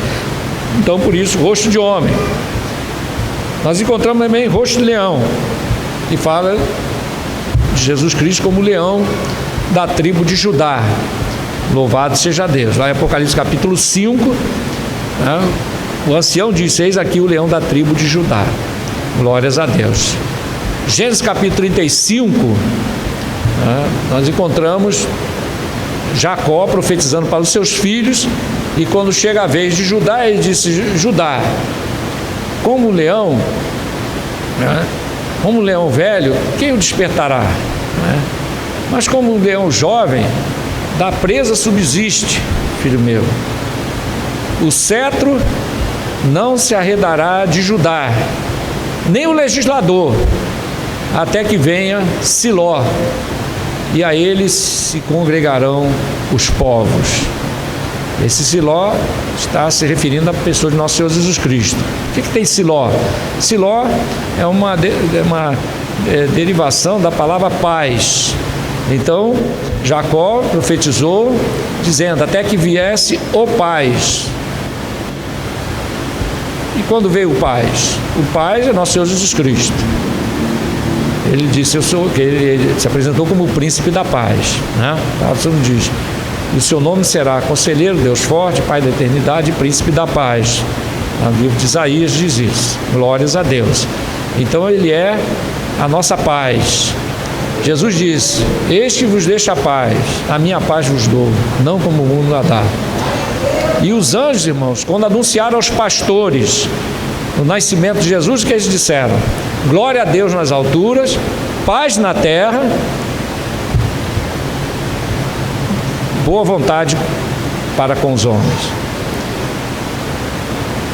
Então, por isso, rosto de homem. Nós encontramos também rosto de leão, que fala de Jesus Cristo como leão da tribo de Judá. Louvado seja Deus. Lá em Apocalipse capítulo 5, né, o ancião diz: eis aqui o leão da tribo de Judá. Glórias a Deus. Gênesis capítulo 35, né, nós encontramos Jacó profetizando para os seus filhos, e quando chega a vez de Judá, ele disse: Judá, como leão, né, como leão velho, quem o despertará? Né? Mas como um leão jovem, da presa subsiste, filho meu. O cetro não se arredará de Judá, nem o legislador, até que venha Siló, e a eles se congregarão os povos. Esse Siló está se referindo à pessoa de nosso Senhor Jesus Cristo. O que tem Siló? Siló é uma derivação da palavra paz. Então, Jacó profetizou, dizendo: até que viesse o paz. E quando veio o paz? O paz é nosso Senhor Jesus Cristo. Ele disse: ele se apresentou como o príncipe da paz, né? O Senhor diz: e o seu nome será Conselheiro, Deus Forte, Pai da Eternidade e Príncipe da Paz. O livro de Isaías diz isso. Glórias a Deus. Então Ele é a nossa paz. Jesus disse: este vos deixa a paz, a minha paz vos dou, não como o mundo a dá. E os anjos, irmãos, quando anunciaram aos pastores o nascimento de Jesus, o que eles disseram? Glória a Deus nas alturas, paz na terra, boa vontade para com os homens.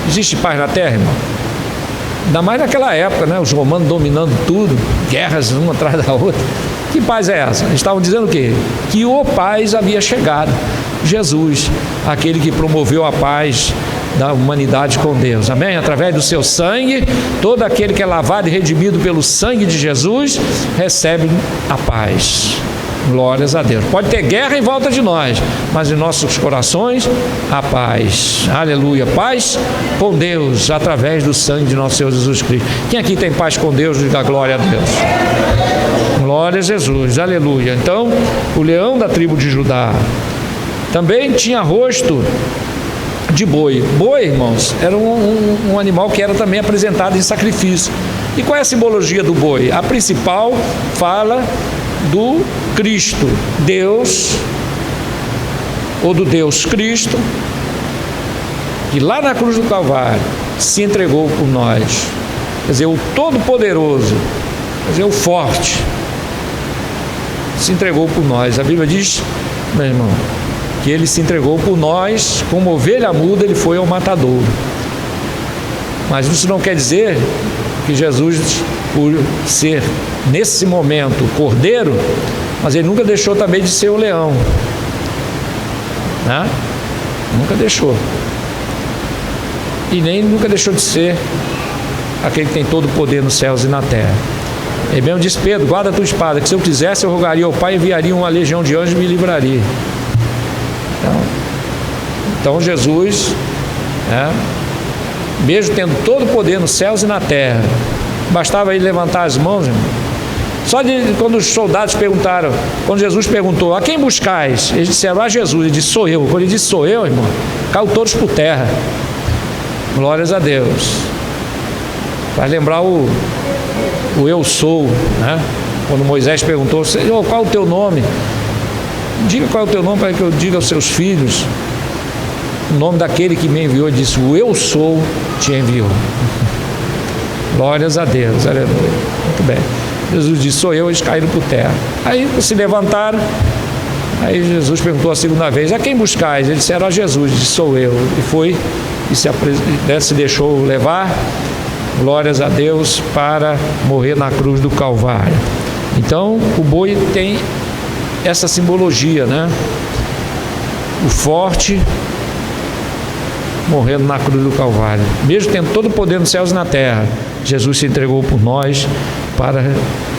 Existe paz na terra, irmão? Ainda mais naquela época, né? Os romanos dominando tudo, guerras uma atrás da outra. Que paz é essa? Eles estavam dizendo o quê? Que o paz havia chegado. Jesus, aquele que promoveu a paz da humanidade com Deus. Amém? Através do seu sangue, todo aquele que é lavado e redimido pelo sangue de Jesus, recebe a paz. Glórias a Deus. Pode ter guerra em volta de nós, mas em nossos corações, a paz. Aleluia. Paz com Deus, através do sangue de nosso Senhor Jesus Cristo. Quem aqui tem paz com Deus, diga glória a Deus. Glória a Jesus. Aleluia. Então, o leão da tribo de Judá também tinha rosto de boi. Boi, irmãos, era um animal que era também apresentado em sacrifício. E qual é a simbologia do boi? A principal fala do Cristo, Deus, ou do Deus Cristo, que lá na cruz do Calvário se entregou por nós. Quer dizer, o Todo-Poderoso, quer dizer, o Forte, se entregou por nós. A Bíblia diz, meu irmão, que Ele se entregou por nós, como ovelha muda, Ele foi ao matadouro. Mas isso não quer dizer que Jesus, por ser nesse momento cordeiro, mas Ele nunca deixou também de ser o leão, né? Nunca deixou. E nem nunca deixou de ser aquele que tem todo o poder nos céus e na terra. Ele mesmo disse: Pedro, guarda a tua espada, que se eu quisesse eu rogaria ao Pai, enviaria uma legião de anjos e me livraria. Então Jesus, mesmo tendo todo o poder nos céus e na terra, bastava ele levantar as mãos, irmão. Só quando os soldados perguntaram, quando Jesus perguntou: a quem buscais? Eles disseram: a Jesus. Ele disse: sou eu. Quando ele disse: sou eu, irmão, caiu todos por terra. Glórias a Deus. Faz lembrar o eu sou, né? Quando Moisés perguntou: Senhor, qual é o teu nome? Diga qual é o teu nome para que eu diga aos seus filhos o nome daquele que me enviou. Ele disse: o eu sou te enviou. Glórias a Deus, aleluia. Muito bem. Jesus disse: sou eu. Eles caíram por terra. Aí se levantaram. Aí Jesus perguntou a segunda vez: a quem buscais? Eles disseram: a Jesus. Ele disse: sou eu. E foi e se deixou levar, glórias a Deus, para morrer na cruz do Calvário. Então o boi tem essa simbologia, né? O forte morrendo na cruz do Calvário. Mesmo tendo todo o poder nos céus e na terra, Jesus se entregou por nós para,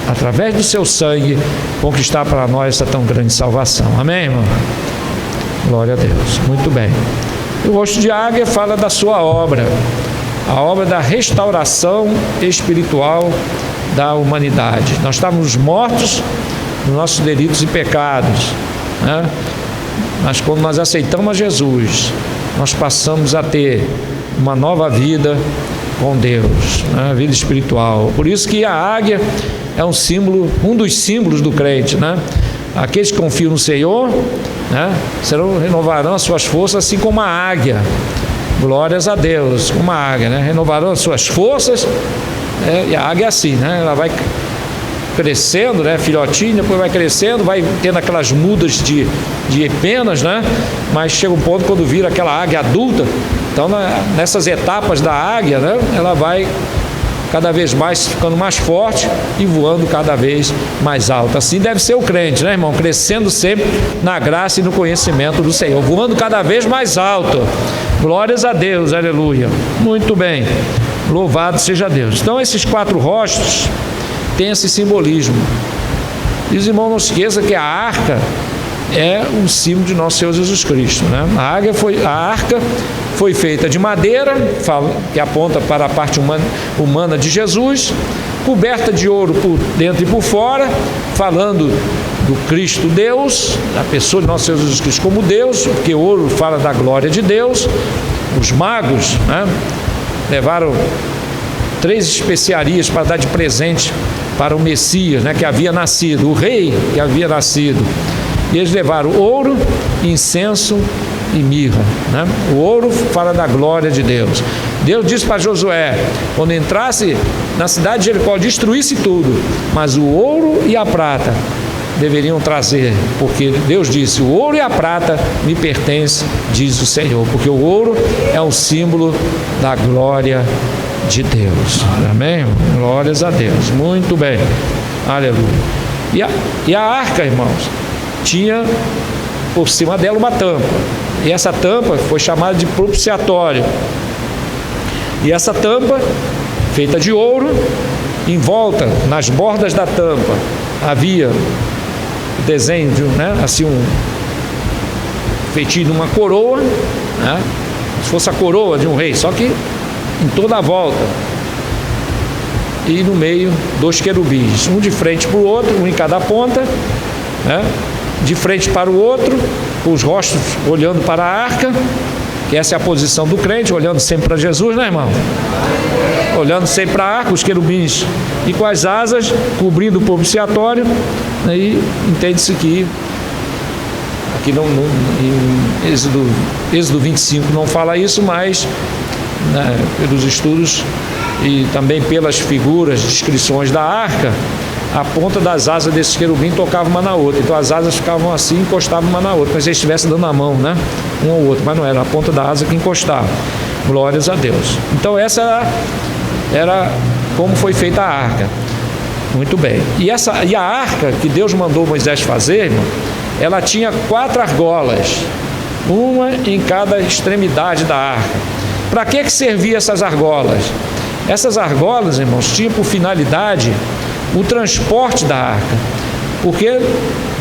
através do seu sangue, conquistar para nós essa tão grande salvação. Amém, irmão? Glória a Deus. Muito bem. O rosto de águia fala da sua obra, a obra da restauração espiritual da humanidade. Nós estávamos mortos nos nossos delitos e pecados, né? Mas quando nós aceitamos a Jesus, nós passamos a ter uma nova vida com Deus, né? Vida espiritual. Por isso que a águia é um símbolo, um dos símbolos do crente, né? Aqueles que confiam no Senhor, né, renovarão as suas forças, assim como a águia. Glórias a Deus, como a águia, né? Renovarão as suas forças. E a águia é assim, né? Ela vai crescendo, né? Filhotinha, depois vai crescendo, vai tendo aquelas mudas de penas, né? Mas chega um ponto quando vira aquela águia adulta. Então, nessas etapas da águia, né, ela vai cada vez mais ficando mais forte e voando cada vez mais alto. Assim deve ser o crente, né, irmão? Crescendo sempre na graça e no conhecimento do Senhor, voando cada vez mais alto. Glórias a Deus, aleluia. Muito bem, louvado seja Deus. Então, esses 4 rostos têm esse simbolismo. E os irmãos, não se esqueçam que a arca é um símbolo de nosso Senhor Jesus Cristo, né? A arca foi feita de madeira, que aponta para a parte humana de Jesus, coberta de ouro por dentro e por fora, falando do Cristo Deus, da pessoa de nosso Senhor Jesus Cristo como Deus, porque ouro fala da glória de Deus. Os magos, né, levaram 3 especiarias para dar de presente para o Messias, né, que havia nascido, o rei que havia nascido. E eles levaram ouro, incenso e mirra, né? O ouro fala da glória de Deus. Deus disse para Josué, quando entrasse na cidade de Jericó, destruísse tudo, mas o ouro e a prata deveriam trazer, porque Deus disse, o ouro e a prata me pertencem, diz o Senhor, porque o ouro é um símbolo da glória de Deus. Amém? Glórias a Deus. Muito bem. Aleluia. E a arca, irmãos, tinha por cima dela uma tampa, e essa tampa foi chamada de propiciatório. E essa tampa, feita de ouro, em volta, nas bordas da tampa, havia o desenho de assim feitio de uma coroa, né? Se fosse a coroa de um rei, só que em toda a volta. E no meio 2 querubins, um de frente para o outro, um em cada ponta, né? De frente para o outro, com os rostos olhando para a arca, que essa é a posição do crente, olhando sempre para Jesus, né, irmão? Olhando sempre para a arca, os querubins, e com as asas cobrindo o propiciatório. Aí entende-se que aqui em Êxodo 25 não fala isso, mas né, pelos estudos e também pelas figuras, descrições da arca, a ponta das asas desses querubins tocava uma na outra, então as asas ficavam assim, encostavam uma na outra, mas eles estivessem dando a mão, né, um ao outro, mas não era a ponta da asa que encostava. Glórias a Deus. Então essa era como foi feita a arca. Muito bem. E a arca que Deus mandou Moisés fazer, irmão, ela tinha 4 argolas, uma em cada extremidade da arca. Para que servia essas argolas? Essas argolas, irmãos, tinham por finalidade o transporte da arca, porque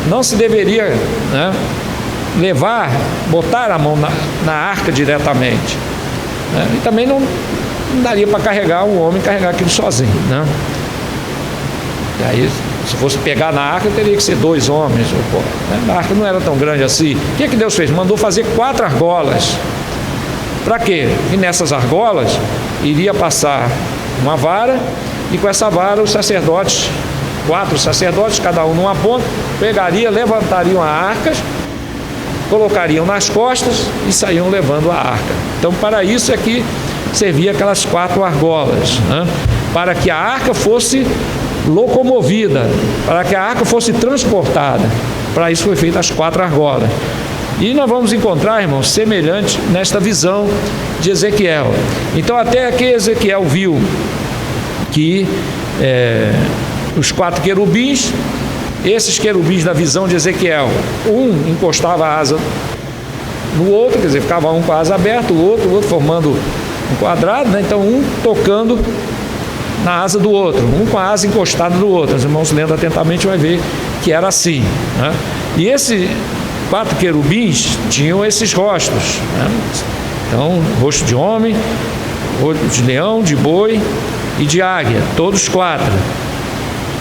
não se deveria, né, botar a mão na arca diretamente, né? E também não daria para carregar um homem carregar aquilo sozinho, né? E aí, se fosse pegar na arca, teria que ser 2 homens, né? A arca não era tão grande assim. O que Deus fez? Mandou fazer 4 argolas. Para quê? E nessas argolas iria passar uma vara, e com essa vara os sacerdotes, 4 sacerdotes, cada um numa ponta, levantariam a arca, colocariam nas costas e saíam levando a arca. Então, para isso é que servia aquelas 4 argolas, né? Para que a arca fosse locomovida, para que a arca fosse transportada. Para isso foi feita as 4 argolas. E nós vamos encontrar, irmãos, semelhante nesta visão de Ezequiel. Então, até que Ezequiel viu que os 4 querubins, esses querubins da visão de Ezequiel, um encostava a asa no outro, quer dizer, ficava um com a asa aberta, o outro formando um quadrado, né? Então um tocando na asa do outro, um com a asa encostada no outro. Os irmãos lendo atentamente vai ver que era assim, né? E esses 4 querubins tinham esses rostos, né? Então, rosto de homem, olho de leão, de boi e de águia, todos 4.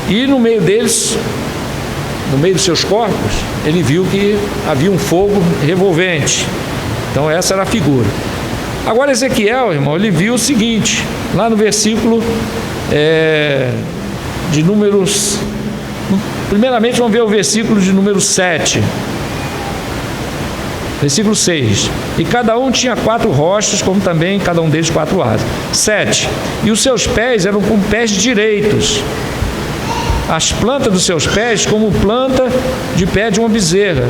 E no meio deles, no meio dos seus corpos, ele viu que havia um fogo revolvente. Então essa era a figura. Agora Ezequiel, irmão, ele viu o seguinte, lá no versículo de números, primeiramente vamos ver o versículo de número 7. Versículo 6. E cada um tinha 4 rostos, como também cada um deles 4 asas. 7. E os seus pés eram como pés direitos, as plantas dos seus pés como planta de pé de uma bezerra.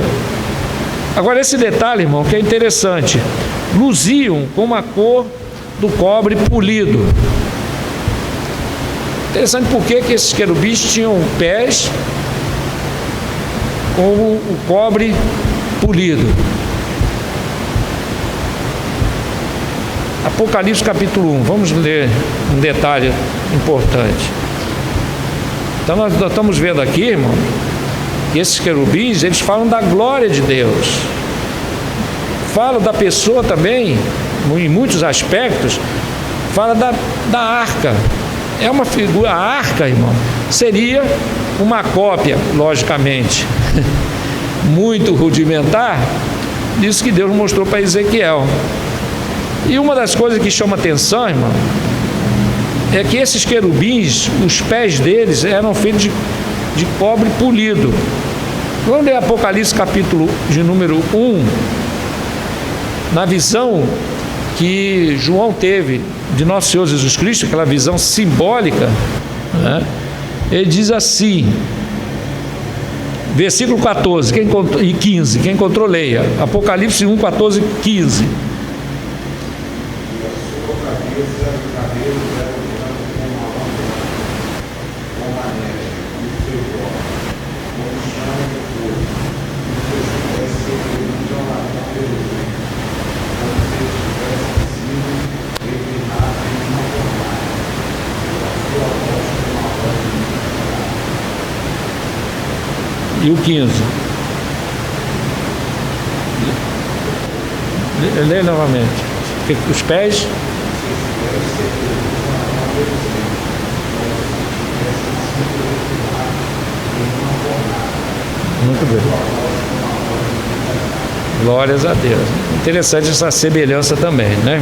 Agora esse detalhe, irmão, que é interessante, luziam com uma cor do cobre polido. Interessante porque que esses querubins tinham pés com o cobre polido. Apocalipse capítulo 1, vamos ler um detalhe importante. Então nós estamos vendo aqui, irmão, que esses querubins, eles falam da glória de Deus, falam da pessoa também, em muitos aspectos, fala da arca. É uma figura, a arca, irmão, seria uma cópia, logicamente, muito rudimentar, disso que Deus mostrou para Ezequiel. E uma das coisas que chama atenção, irmão, é que esses querubins, os pés deles eram feitos de cobre polido. Vamos ler Apocalipse capítulo de número 1, na visão que João teve de nosso Senhor Jesus Cristo, aquela visão simbólica, né? Ele diz assim, versículo 14 e 15, quem encontrou leia, Apocalipse 1, 14 e 15. E o 15. Lê novamente. Os pés. Muito bem. Glórias a Deus. Interessante essa semelhança também, né?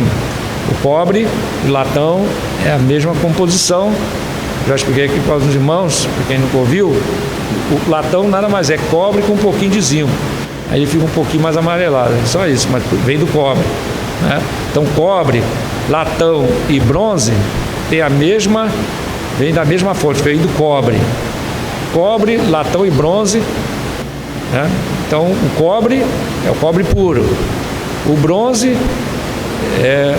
O cobre e o latão é a mesma composição. Já expliquei aqui para os irmãos, para quem nunca ouviu, o latão nada mais é cobre com um pouquinho de zinco. Aí ele fica um pouquinho mais amarelado, só isso, mas vem do cobre, né? Então cobre, latão e bronze tem vem da mesma fonte, vem do cobre. Cobre, latão e bronze, né? Então o cobre é o cobre puro. O bronze é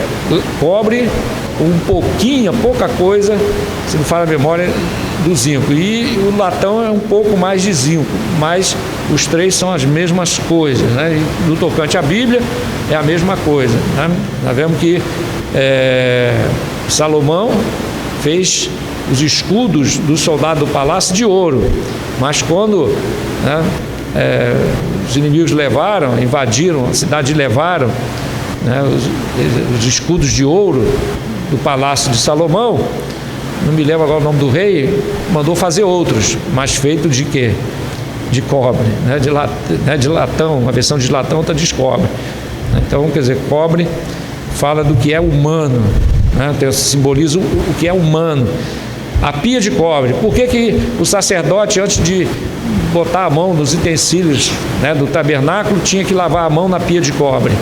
cobre um pouquinho, pouca coisa, se não fala a memória, do zinco. E o latão é um pouco mais de zinco, mas os três são as mesmas coisas, né? E no tocante à Bíblia é a mesma coisa, né? Nós vemos que Salomão fez os escudos do soldado do palácio de ouro, mas quando, né, os inimigos invadiram a cidade e levaram, né, os escudos de ouro do palácio de Salomão, não me lembro agora o nome do rei, mandou fazer outros, mas feitos de quê? De cobre, né? De latão, uma versão de latão, outra de cobre. Então, quer dizer, cobre fala do que é humano, né? Então, simboliza o que é humano. A pia de cobre, por que o sacerdote, antes de botar a mão nos utensílios, né, do tabernáculo, tinha que lavar a mão na pia de cobre?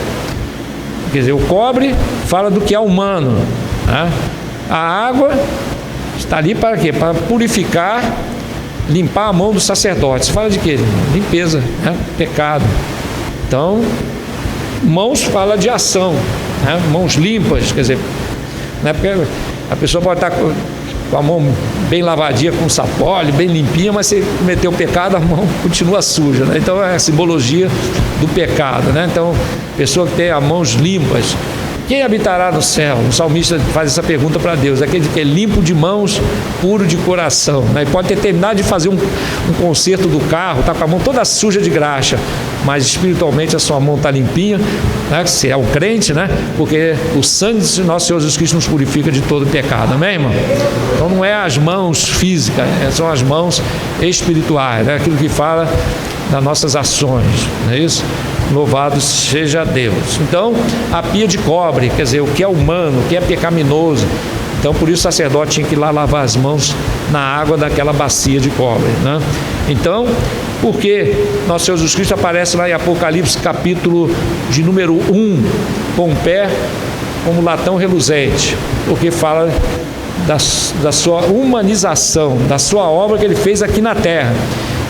Quer dizer, o cobre fala do que é humano, né? A água está ali para quê? Para purificar, limpar a mão do sacerdote. Você fala de quê? Limpeza, né? Pecado. Então, mãos fala de ação, né? Mãos limpas, quer dizer, né? Porque a pessoa pode estar com a mão bem lavadinha, com sapólio, bem limpinha, mas se cometeu o pecado, a mão continua suja, né? Então é a simbologia do pecado, né? Então, pessoa que tem as mãos limpas, quem habitará no céu? O salmista faz essa pergunta para Deus, aquele que é limpo de mãos, puro de coração, né? Pode ter terminado de fazer um conserto do carro, está com a mão toda suja de graxa, mas espiritualmente a sua mão está limpinha, né? Se é um crente, né? Porque o sangue de nosso Senhor Jesus Cristo nos purifica de todo pecado, amém, irmão? Então não é as mãos físicas, são as mãos espirituais, né? Aquilo que fala das nossas ações, não é isso? Louvado seja Deus. Então, a pia de cobre, quer dizer, o que é humano, o que é pecaminoso. Então, por isso o sacerdote tinha que ir lá lavar as mãos na água daquela bacia de cobre, né? Então, por que nosso Senhor Jesus Cristo aparece lá em Apocalipse capítulo de número 1, com o pé como latão reluzente? Porque fala da sua humanização, da sua obra que ele fez aqui na terra.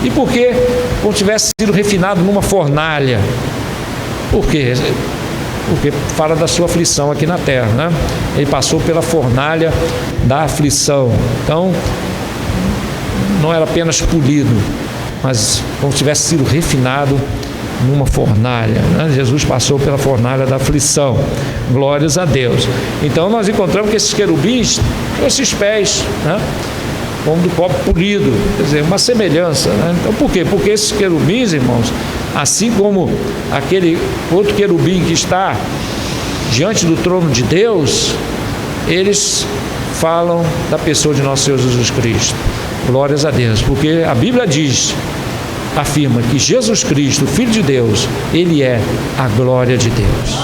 E por que como tivesse sido refinado numa fornalha? Por quê? Porque fala da sua aflição aqui na terra, né? Ele passou pela fornalha da aflição. Então, não era apenas polido, mas como se tivesse sido refinado numa fornalha, né? Jesus passou pela fornalha da aflição. Glórias a Deus. Então, nós encontramos que esses querubins, esses pés, né, como do cobre polido, quer dizer, uma semelhança, né? Então, por quê? Porque esses querubins, irmãos, assim como aquele outro querubim que está diante do trono de Deus, eles falam da pessoa de nosso Senhor Jesus Cristo. Glórias a Deus, porque a Bíblia afirma que Jesus Cristo, Filho de Deus, Ele é a glória de Deus.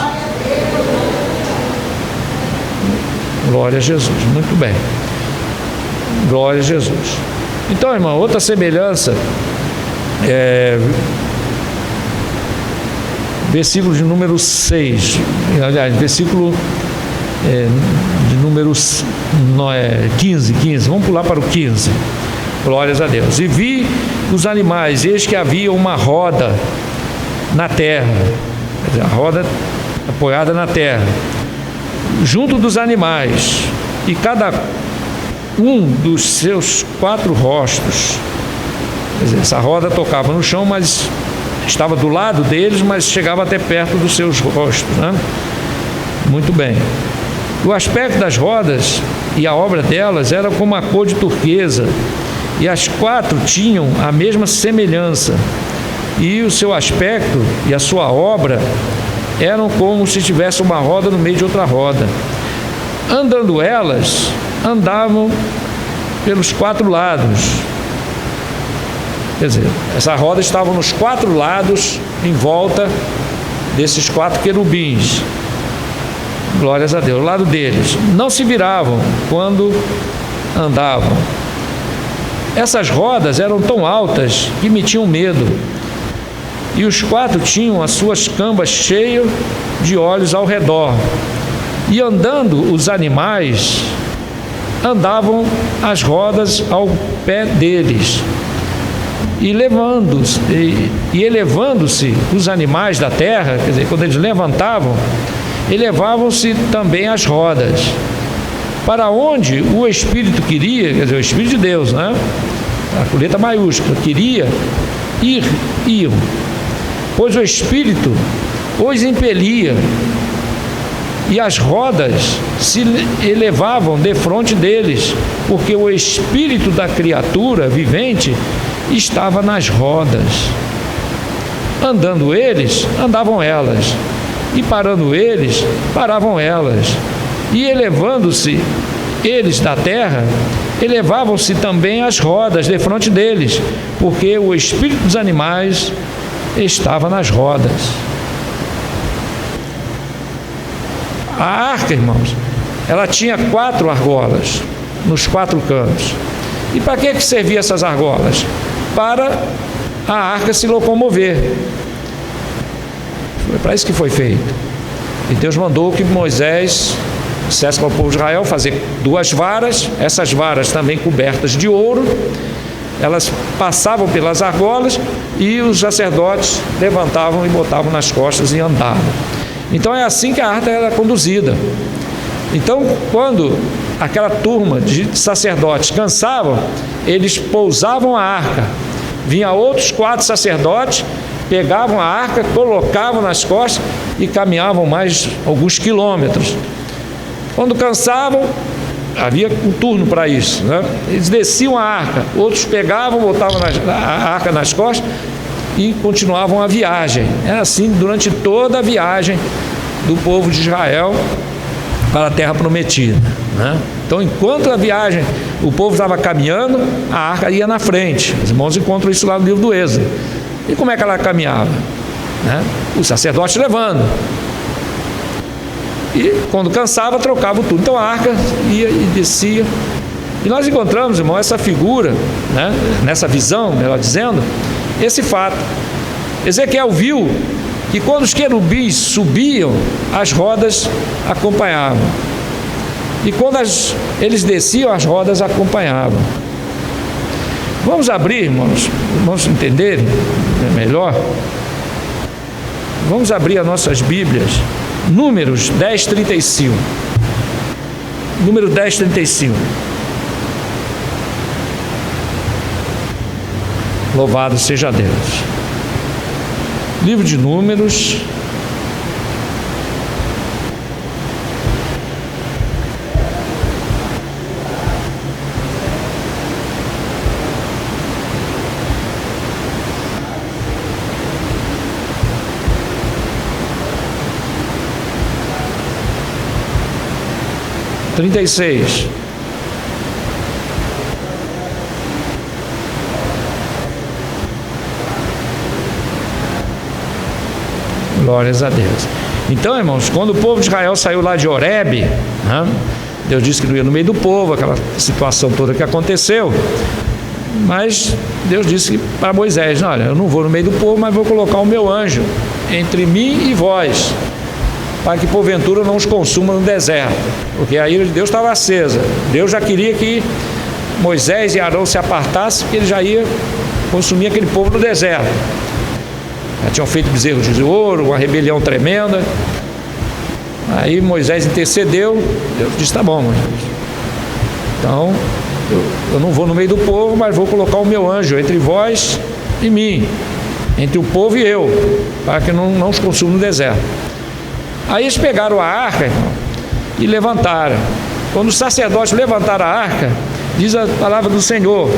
Glória a Jesus. Muito bem. Glória a Jesus. Então, irmão, outra semelhança versículo de número 6, aliás, versículo de número 15, vamos pular para o 15. Glórias a Deus. E vi os animais, eis que havia uma roda na terra, a roda apoiada na terra, junto dos animais, e cada um dos seus 4 rostos. Quer dizer, essa roda tocava no chão, mas estava do lado deles, mas chegava até perto dos seus rostos, né? Muito bem. O aspecto das rodas e a obra delas era como a cor de turquesa, e as 4 tinham a mesma semelhança, e o seu aspecto e a sua obra eram como se tivesse uma roda no meio de outra roda. Andando elas, andavam pelos 4 lados. Quer dizer, essa roda estava nos 4 lados, em volta desses 4 querubins. Glórias a Deus. O lado deles não se viravam quando andavam. Essas rodas eram tão altas que me tinham medo, e os 4 tinham as suas cambas cheias de olhos ao redor, e andando os animais, andavam as rodas ao pé deles, e elevando-se os animais da terra, quer dizer, quando eles levantavam, elevavam-se também as rodas, para onde o Espírito queria, quer dizer, o Espírito de Deus, né? A letra maiúscula, queria ir, iam, pois o Espírito os impelia, e as rodas se elevavam defronte deles, porque o espírito da criatura vivente estava nas rodas. Andando eles, andavam elas, e parando eles, paravam elas, e elevando-se eles da terra, elevavam-se também as rodas defronte deles, porque o espírito dos animais estava nas rodas. A arca, irmãos, ela tinha 4 argolas nos 4 cantos. E para que serviam essas argolas? Para a arca se locomover. Foi para isso que foi feito. E Deus mandou que Moisés dissesse para o povo de Israel fazer 2 varas, essas varas também cobertas de ouro. Elas passavam pelas argolas e os sacerdotes levantavam e botavam nas costas e andavam. Então é assim que a arca era conduzida. Então, quando aquela turma de sacerdotes cansavam, eles pousavam a arca. Vinha outros 4 sacerdotes, pegavam a arca, colocavam nas costas e caminhavam mais alguns quilômetros. Quando cansavam, havia um turno para isso, né? Eles desciam a arca, outros pegavam, botavam a arca nas costas e continuavam a viagem. Era assim durante toda a viagem do povo de Israel para a terra prometida, né? Então, enquanto a viagem, o povo estava caminhando, a arca ia na frente. Os irmãos encontram isso lá no livro do Êxodo. E como é que ela caminhava? Né? O sacerdote levando. E quando cansava, trocava o turno. Então a arca ia e descia. E nós encontramos, irmão, essa figura, né? Nessa visão, melhor dizendo, esse fato. Ezequiel viu que quando os querubins subiam, as rodas acompanhavam. E quando eles desciam, as rodas acompanhavam. Vamos abrir, irmãos, vamos entender melhor. Vamos abrir as nossas Bíblias. Números 10:35. Número 10:35. Louvado seja Deus. Livro de Números. Trinta e 36. Glórias a Deus. Então, irmãos, quando o povo de Israel saiu lá de Horebe, né, Deus disse que não ia no meio do povo, aquela situação toda que aconteceu. Mas Deus disse para Moisés: olha, eu não vou no meio do povo, mas vou colocar o meu anjo entre mim e vós, para que porventura não os consuma no deserto. Porque a ira de Deus estava acesa. Deus já queria que Moisés e Arão se apartassem, porque ele já ia consumir aquele povo no deserto. Já tinham feito bezerros de ouro, uma rebelião tremenda. Aí Moisés intercedeu. Deus disse: tá bom, Moisés, então eu não vou no meio do povo, mas vou colocar o meu anjo entre vós e mim, entre o povo e eu, para que não os consuma no deserto. Aí eles pegaram a arca, irmão, e levantaram. Quando os sacerdotes levantaram a arca, diz a palavra do Senhor: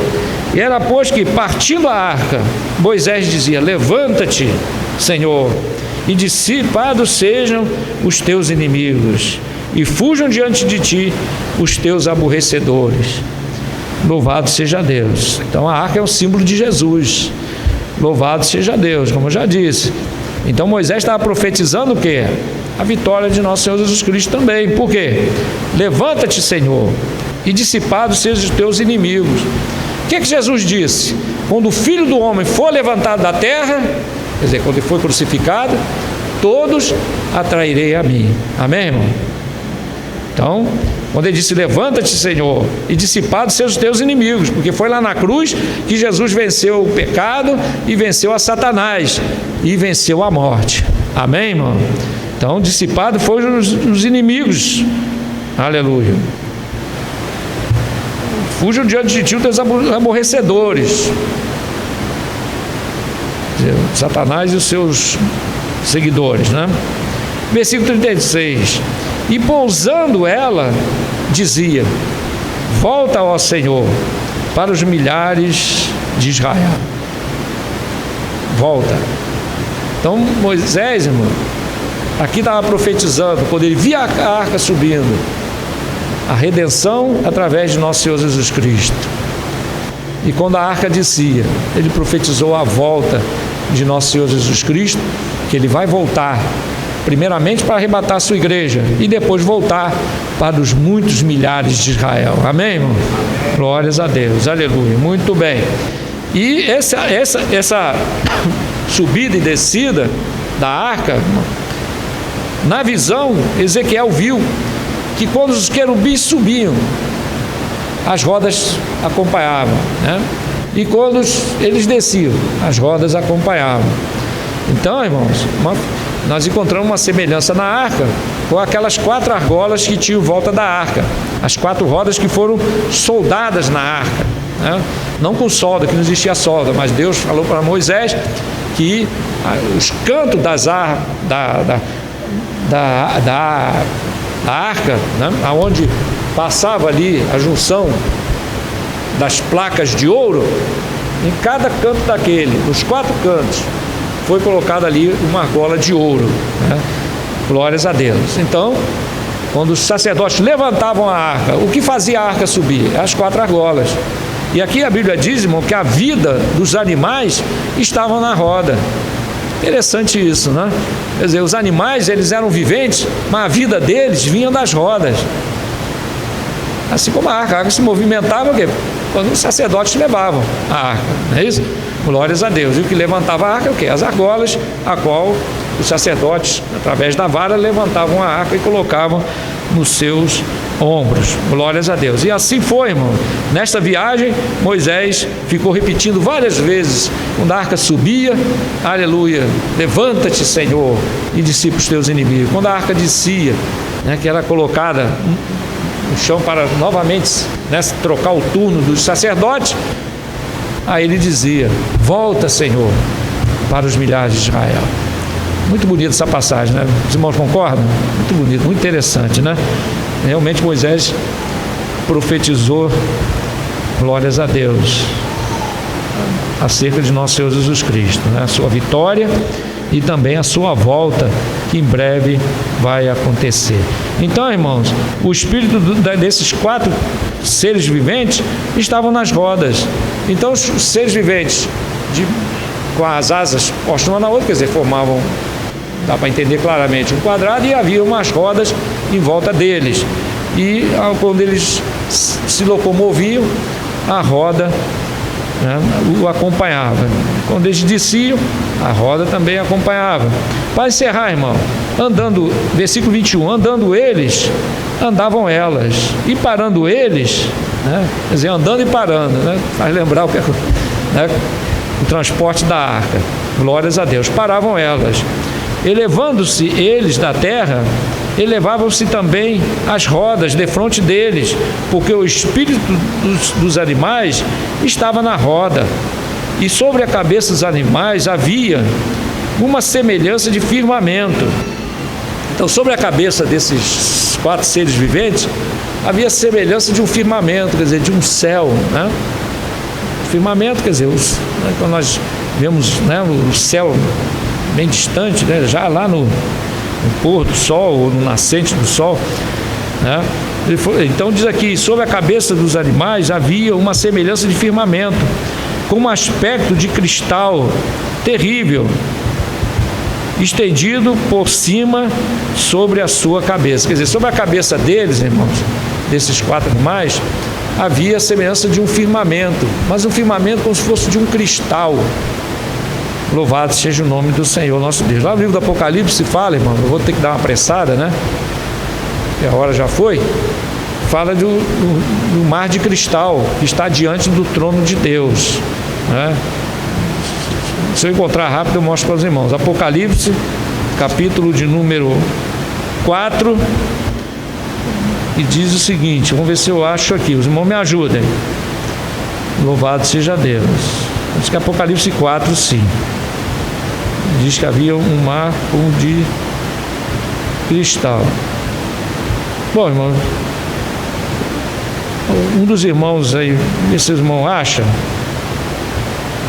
e era pois que, partindo a arca, Moisés dizia: levanta-te, Senhor, e dissipados sejam os teus inimigos, e fujam diante de ti os teus aborrecedores. Louvado seja Deus. Então a arca é um símbolo de Jesus. Louvado seja Deus, como eu já disse. Então Moisés estava profetizando o quê? A vitória de nosso Senhor Jesus Cristo também. Por quê? Levanta-te, Senhor, e dissipados sejam os teus inimigos. O que Jesus disse? Quando o Filho do Homem for levantado da terra, quer dizer, quando ele for crucificado, todos atrairei a mim. Amém, irmão? Então, quando ele disse: levanta-te, Senhor, e dissipados sejam os teus inimigos, porque foi lá na cruz que Jesus venceu o pecado e venceu a Satanás e venceu a morte. Amém, irmão? Então, dissipado foram os inimigos. Aleluia. Fujam diante de ti os teus aborrecedores. Satanás e os seus seguidores, né? Versículo 36. E pousando ela, dizia: volta, ó Senhor, para os milhares de Israel. Volta. Então Moisés, irmão, aqui estava profetizando, quando ele via a arca subindo, a redenção através de nosso Senhor Jesus Cristo. E quando a arca descia, ele profetizou a volta de nosso Senhor Jesus Cristo, que ele vai voltar primeiramente para arrebatar a sua igreja e depois voltar para os muitos milhares de Israel. Amém, irmão? Amém. Glórias a Deus, aleluia, muito bem. E essa subida e descida da arca, na visão, Ezequiel viu que quando os querubins subiam, as rodas acompanhavam, né? E quando eles desciam, as rodas acompanhavam. Então, irmãos, nós encontramos uma semelhança na arca com aquelas 4 argolas que tinham em volta da arca, as 4 rodas que foram soldadas na arca, né? Não com solda, que não existia solda, mas Deus falou para Moisés que os cantos da arca, né? Onde passava ali a junção das placas de ouro, em cada canto daquele, nos 4 cantos, foi colocada ali uma argola de ouro, né? Glórias a Deus. Então, quando os sacerdotes levantavam a arca, o que fazia a arca subir? As 4 argolas. E aqui a Bíblia diz, irmão, que a vida dos animais estavam na roda. Interessante isso, né? Quer dizer, os animais, eles eram viventes, mas a vida deles vinha das rodas. Assim como a arca se movimentava, o quê? Quando os sacerdotes levavam a arca, não é isso? Glórias a Deus. E o que levantava a arca é o quê? As argolas, a qual os sacerdotes, através da vara, levantavam a arca e colocavam nos seus ombros. Glórias a Deus. E assim foi, irmão. Nesta viagem, Moisés ficou repetindo várias vezes, quando a arca subia, aleluia, levanta-te, Senhor, e dissipa os teus inimigos. Quando a arca descia, né, que era colocada no chão para novamente, né, trocar o turno dos sacerdotes, aí ele dizia: volta, Senhor, para os milhares de Israel. Muito bonita essa passagem, né? Os irmãos concordam? Muito bonito, muito interessante, né? Realmente Moisés profetizou, glórias a Deus, acerca de nosso Senhor Jesus Cristo, né? A sua vitória e também a sua volta, que em breve vai acontecer. Então, irmãos, o espírito desses 4 seres viventes estavam nas rodas. Então, os seres viventes com as asas postas uma na outra, quer dizer, formavam, dá para entender claramente, um quadrado, e havia umas rodas em volta deles. e quando eles se locomoviam, a roda, né, o acompanhava. Quando eles desciam, a roda também acompanhava. Para encerrar, irmão, andando, versículo 21, andando eles, andavam elas, e parando eles, né, quer dizer, andando e parando, né, faz lembrar o transporte da arca, glórias a Deus, paravam elas, elevando-se eles da terra, elevavam-se também as rodas defronte deles, porque o espírito dos animais estava na roda, e sobre a cabeça dos animais havia uma semelhança de firmamento. Então, sobre a cabeça desses 4 seres viventes havia semelhança de um firmamento, quer dizer, de um céu, né? Firmamento, quer dizer, quando nós vemos, né, o céu bem distante, né, já lá no pôr do sol ou no nascente do sol, né? Então diz aqui, sobre a cabeça dos animais havia uma semelhança de firmamento, com um aspecto de cristal terrível, estendido por cima sobre a sua cabeça. Quer dizer, sobre a cabeça deles, irmãos, desses 4 animais, havia a semelhança de um firmamento, mas um firmamento como se fosse de um cristal. Louvado seja o nome do Senhor nosso Deus. Lá no livro do Apocalipse se fala, irmão, eu vou ter que dar uma apressada, né? Porque a hora já foi. Fala do mar de cristal que está diante do trono de Deus, né? Se eu encontrar rápido, eu mostro para os irmãos. Apocalipse, capítulo de número 4, e diz o seguinte, vamos ver se eu acho aqui, os irmãos me ajudem. Louvado seja Deus. Diz que Apocalipse 4, sim. Diz que havia um mar como de cristal. Bom, irmão, um dos irmãos aí, esse irmão acha,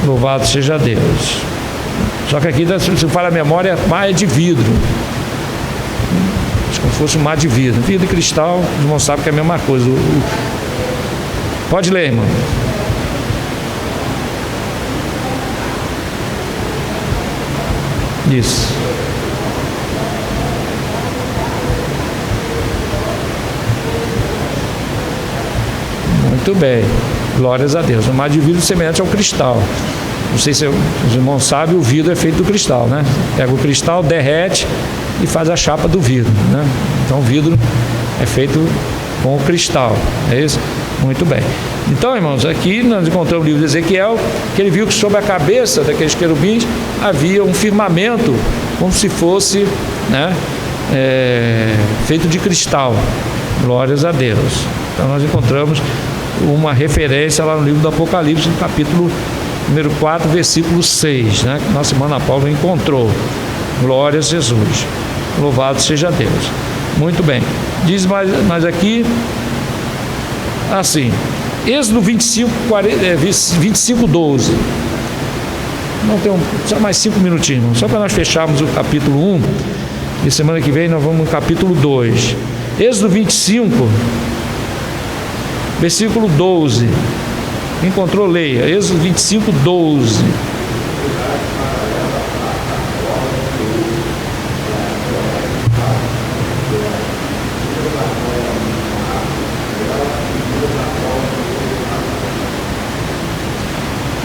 louvado seja Deus. Só que aqui, se fala a memória, mar é de vidro. Como se fosse um mar de vidro. Vidro e cristal, os irmãos sabem que é a mesma coisa. Pode ler, irmão. Isso. Muito bem. Glórias a Deus. O mar de vidro semelhante ao cristal. Não sei se os irmãos sabem, o vidro é feito do cristal, né? Pega o cristal, derrete e faz a chapa do vidro, né? Então o vidro é feito com o cristal, é isso? Muito bem. Então, irmãos, aqui nós encontramos o livro de Ezequiel, que ele viu que sobre a cabeça daqueles querubins havia um firmamento, como se fosse, né, feito de cristal. Glórias a Deus. Então nós encontramos uma referência lá no livro do Apocalipse, no capítulo número 4, versículo 6, né, que nossa irmã Ana Paula encontrou. Glórias a Jesus. Louvado seja Deus. Muito bem. Diz mais aqui, assim, Êxodo 25, 12. Não tem só mais 5 minutinhos, só para nós fecharmos o capítulo 1, e semana que vem nós vamos no capítulo 2. Êxodo 25, versículo 12. Encontrou, leia. Êxodo 25, 12.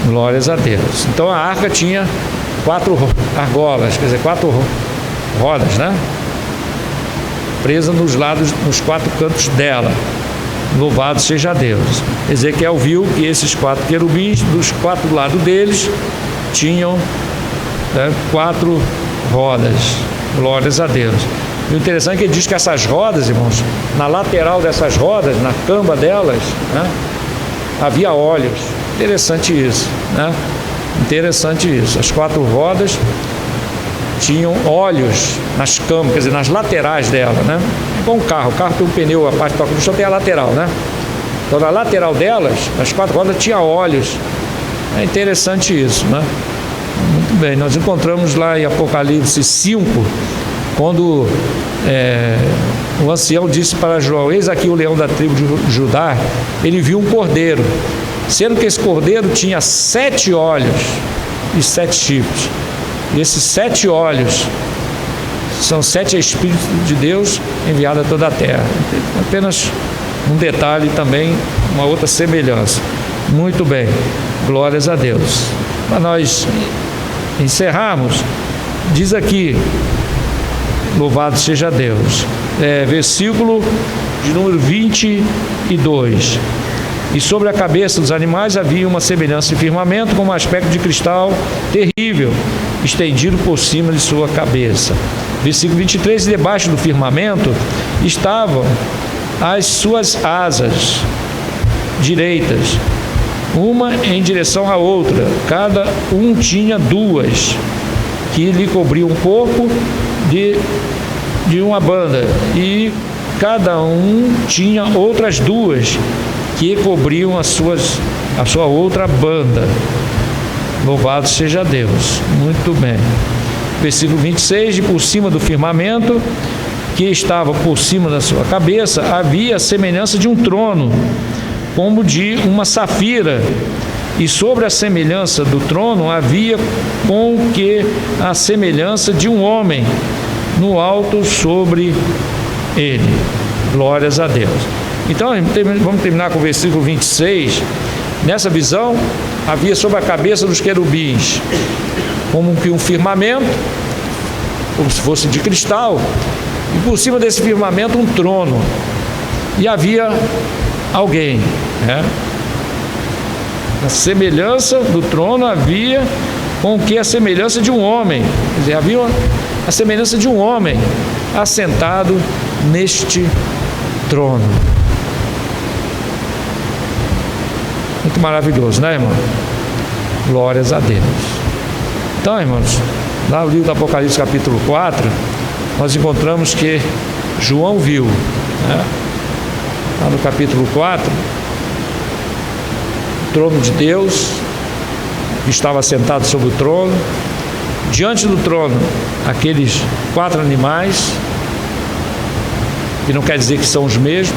Glórias a Deus. Então a arca tinha 4 argolas, quer dizer, 4 rodas, né? Presa nos lados, nos 4 cantos dela. Louvado seja Deus. Ezequiel viu que esses 4 querubins, dos 4 lados deles, tinham, né, 4 rodas. Glórias a Deus. E o interessante é que ele diz que essas rodas, irmãos, na lateral dessas rodas, na camba delas, né, havia olhos. Interessante isso, né? Interessante isso. As 4 rodas tinham olhos nas câmaras, quer dizer, nas laterais dela, né? Igual um carro. O carro tem um pneu, a parte toca no chão, tem a lateral, né? Então, na lateral delas, as 4 rodas tinha olhos. É interessante isso, né? Muito bem. Nós encontramos lá em Apocalipse 5, quando o ancião disse para João: eis aqui o leão da tribo de Judá. Ele viu um cordeiro, sendo que esse cordeiro tinha 7 olhos e 7 chifres. E esses 7 olhos São 7 Espíritos de Deus enviados a toda a terra. Apenas um detalhe também, uma outra semelhança. Muito bem, glórias a Deus. Para nós encerrarmos, diz aqui, louvado seja Deus, versículo de número 22. E sobre a cabeça dos animais havia uma semelhança de firmamento com um aspecto de cristal terrível, estendido por cima de sua cabeça. Versículo 23, e debaixo do firmamento estavam as suas asas direitas, uma em direção à outra, cada um tinha 2, que lhe cobriam o corpo de uma banda, e cada um tinha outras 2, que cobriam a sua outra banda. Louvado seja Deus. Muito bem. Versículo 26, e por cima do firmamento, que estava por cima da sua cabeça, havia a semelhança de um trono, como de uma safira, e sobre a semelhança do trono havia com que a semelhança de um homem no alto sobre ele. Glórias a Deus. Então, vamos terminar com o versículo 26. Nessa visão, havia sobre a cabeça dos querubins como que um firmamento, como se fosse de cristal, e por cima desse firmamento um trono, e havia alguém, a semelhança do trono havia com que a semelhança de um homem, quer dizer, havia a semelhança de um homem assentado neste trono. Muito maravilhoso, né, irmão? Glórias a Deus. Então, irmãos, lá no livro do Apocalipse, capítulo 4, nós encontramos que João viu, lá no capítulo 4, o trono de Deus, que estava sentado sobre o trono, diante do trono, aqueles 4 animais, que não quer dizer que são os mesmos,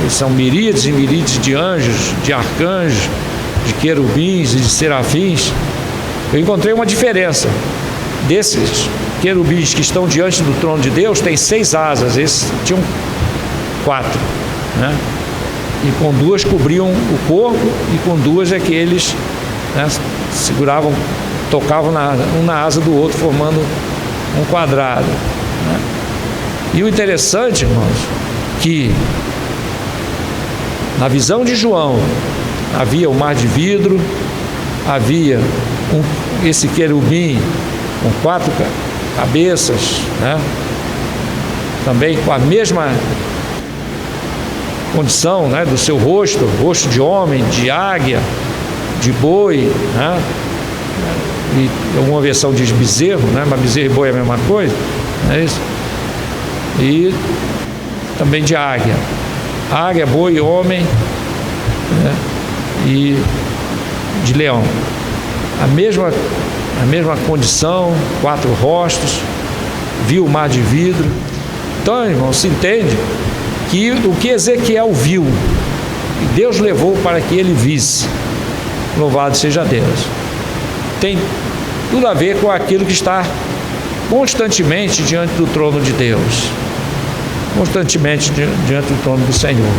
eles são miríades e miríades de anjos, de arcanjos, de querubins e de serafins. Eu encontrei uma diferença. Desses querubins que estão diante do trono de Deus, tem 6 asas, esses tinham 4, e com 2 cobriam o corpo, e com 2 é que eles seguravam, tocavam um na asa do outro, formando um quadrado. E o interessante, irmãos, que na visão de João havia o mar de vidro, havia esse querubim com 4 cabeças, também com a mesma condição, do seu rosto de homem, de águia, de boi, e alguma versão diz bezerro, mas bezerro e boi é a mesma coisa, não é isso? E também de águia, boi, homem, e de leão, a mesma condição, 4 rostos, viu o mar de vidro. Então, irmão, se entende que o que Ezequiel viu, Deus levou para que ele visse. Louvado seja Deus. Tem tudo a ver com aquilo que está constantemente diante do trono de Deus, constantemente diante do trono do Senhor.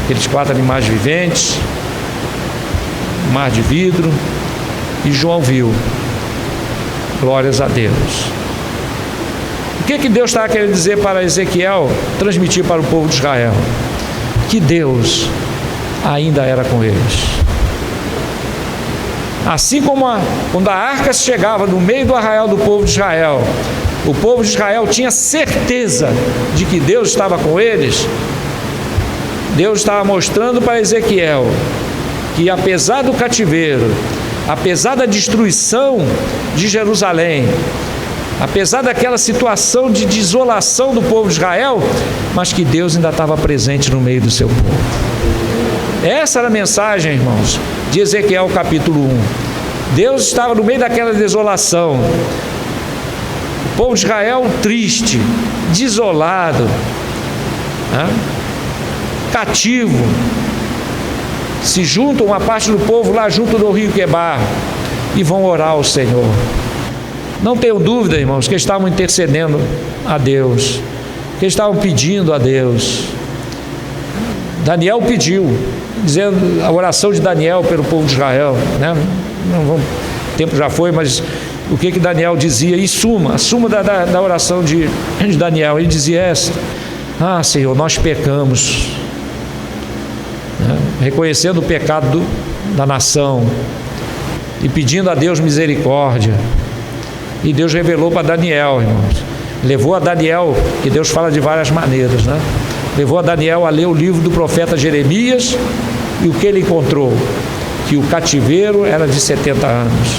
Aqueles 4 animais viventes, mar de vidro, e João viu. Glórias a Deus. O que Deus estava querendo dizer para Ezequiel transmitir para o povo de Israel? Que Deus ainda era com eles. Assim como quando a arca chegava no meio do arraial do povo de Israel, o povo de Israel tinha certeza de que Deus estava com eles. Deus estava mostrando para Ezequiel que, apesar do cativeiro, apesar da destruição de Jerusalém, apesar daquela situação de desolação do povo de Israel, mas que Deus ainda estava presente no meio do seu povo. Essa era a mensagem, irmãos, de Ezequiel capítulo 1. Deus estava no meio daquela desolação, o povo de Israel triste, desolado, cativo. Se juntam uma parte do povo lá junto do rio Quebar e vão orar ao Senhor. Não tenho dúvida, irmãos, que estavam intercedendo a Deus, que estavam pedindo a Deus. Daniel pediu, dizendo a oração de Daniel pelo povo de Israel, né? O tempo já foi, mas o que Daniel dizia, em suma, a suma da oração de Daniel, ele dizia esta: ah, Senhor, nós pecamos, né? Reconhecendo o pecado da nação e pedindo a Deus misericórdia. E Deus revelou para Daniel, irmãos, levou a Daniel, que Deus fala de várias maneiras, né? Levou a Daniel a ler o livro do profeta Jeremias, e o que ele encontrou? Que o cativeiro era de 70 anos.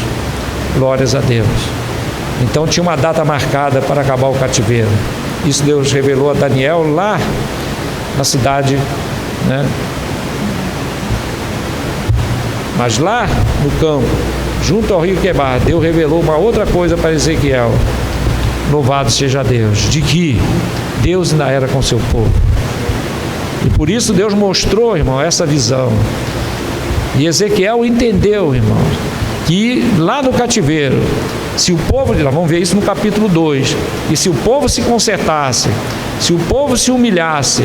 Glórias a Deus. Então tinha uma data marcada para acabar o cativeiro. Isso Deus revelou a Daniel lá na cidade, né? Mas lá no campo, junto ao rio Quebar, Deus revelou uma outra coisa para Ezequiel. Louvado seja Deus, de que Deus ainda era com seu povo. E por isso Deus mostrou, irmão, essa visão. E Ezequiel entendeu, irmão, que lá no cativeiro, se o povo, nós vamos ver isso no capítulo 2, e se o povo se consertasse, se o povo se humilhasse,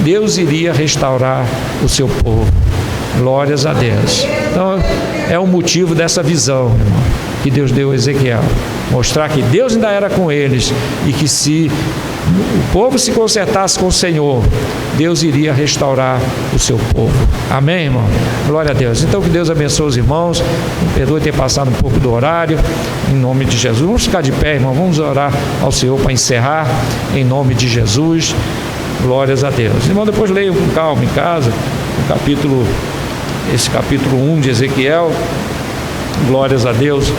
Deus iria restaurar o seu povo. Glórias a Deus. Então é o motivo dessa visão, irmão, que Deus deu a Ezequiel, mostrar que Deus ainda era com eles, e que se o povo se consertasse com o Senhor, Deus iria restaurar o seu povo. Amém, irmão? Glória a Deus. Então que Deus abençoe os irmãos. Me perdoe ter passado um pouco do horário, em nome de Jesus. Vamos ficar de pé, irmão, vamos orar ao Senhor para encerrar, em nome de Jesus. Glórias a Deus. Irmão, depois leiam com calma em casa esse capítulo 1 de Ezequiel. Glórias a Deus.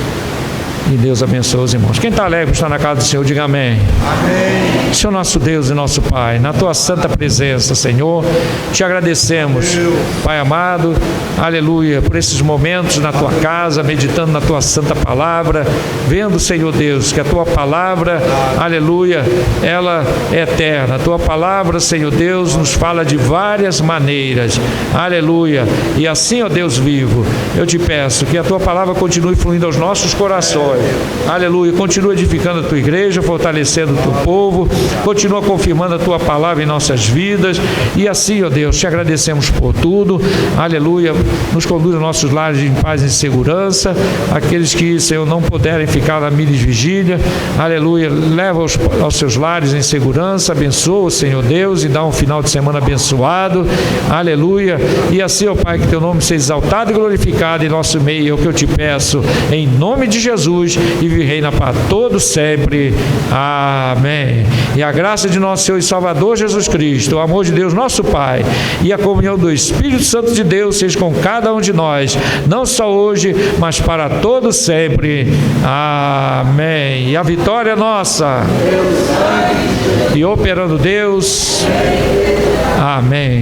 E Deus abençoe os irmãos. Quem está alegre está na casa do Senhor, diga amém. Amém. Senhor nosso Deus e nosso Pai, na Tua santa presença, Senhor, te agradecemos, Pai amado, aleluia, por esses momentos na Tua casa, meditando na Tua santa palavra, vendo, Senhor Deus, que a Tua palavra, aleluia, ela é eterna. A Tua palavra, Senhor Deus, nos fala de várias maneiras, aleluia, e assim, ó Deus vivo, eu te peço que a Tua palavra continue fluindo aos nossos corações. Aleluia, continua edificando a Tua igreja, fortalecendo o Teu povo, continua confirmando a Tua palavra em nossas vidas, e assim, ó Deus, te agradecemos por tudo, aleluia, nos conduz aos nossos lares em paz e segurança, aqueles que, Senhor, não puderem ficar na milha de vigília, aleluia, leva aos seus lares em segurança, abençoa, Senhor Deus, e dá um final de semana abençoado, aleluia, e assim, ó Pai, que Teu nome seja exaltado e glorificado em nosso meio, é o que eu te peço, em nome de Jesus, e reina para todos sempre. Amém. E a graça de nosso Senhor e Salvador Jesus Cristo, o amor de Deus nosso Pai e a comunhão do Espírito Santo de Deus seja com cada um de nós, não só hoje, mas para todos sempre. Amém. E a vitória é nossa. E operando Deus. Amém.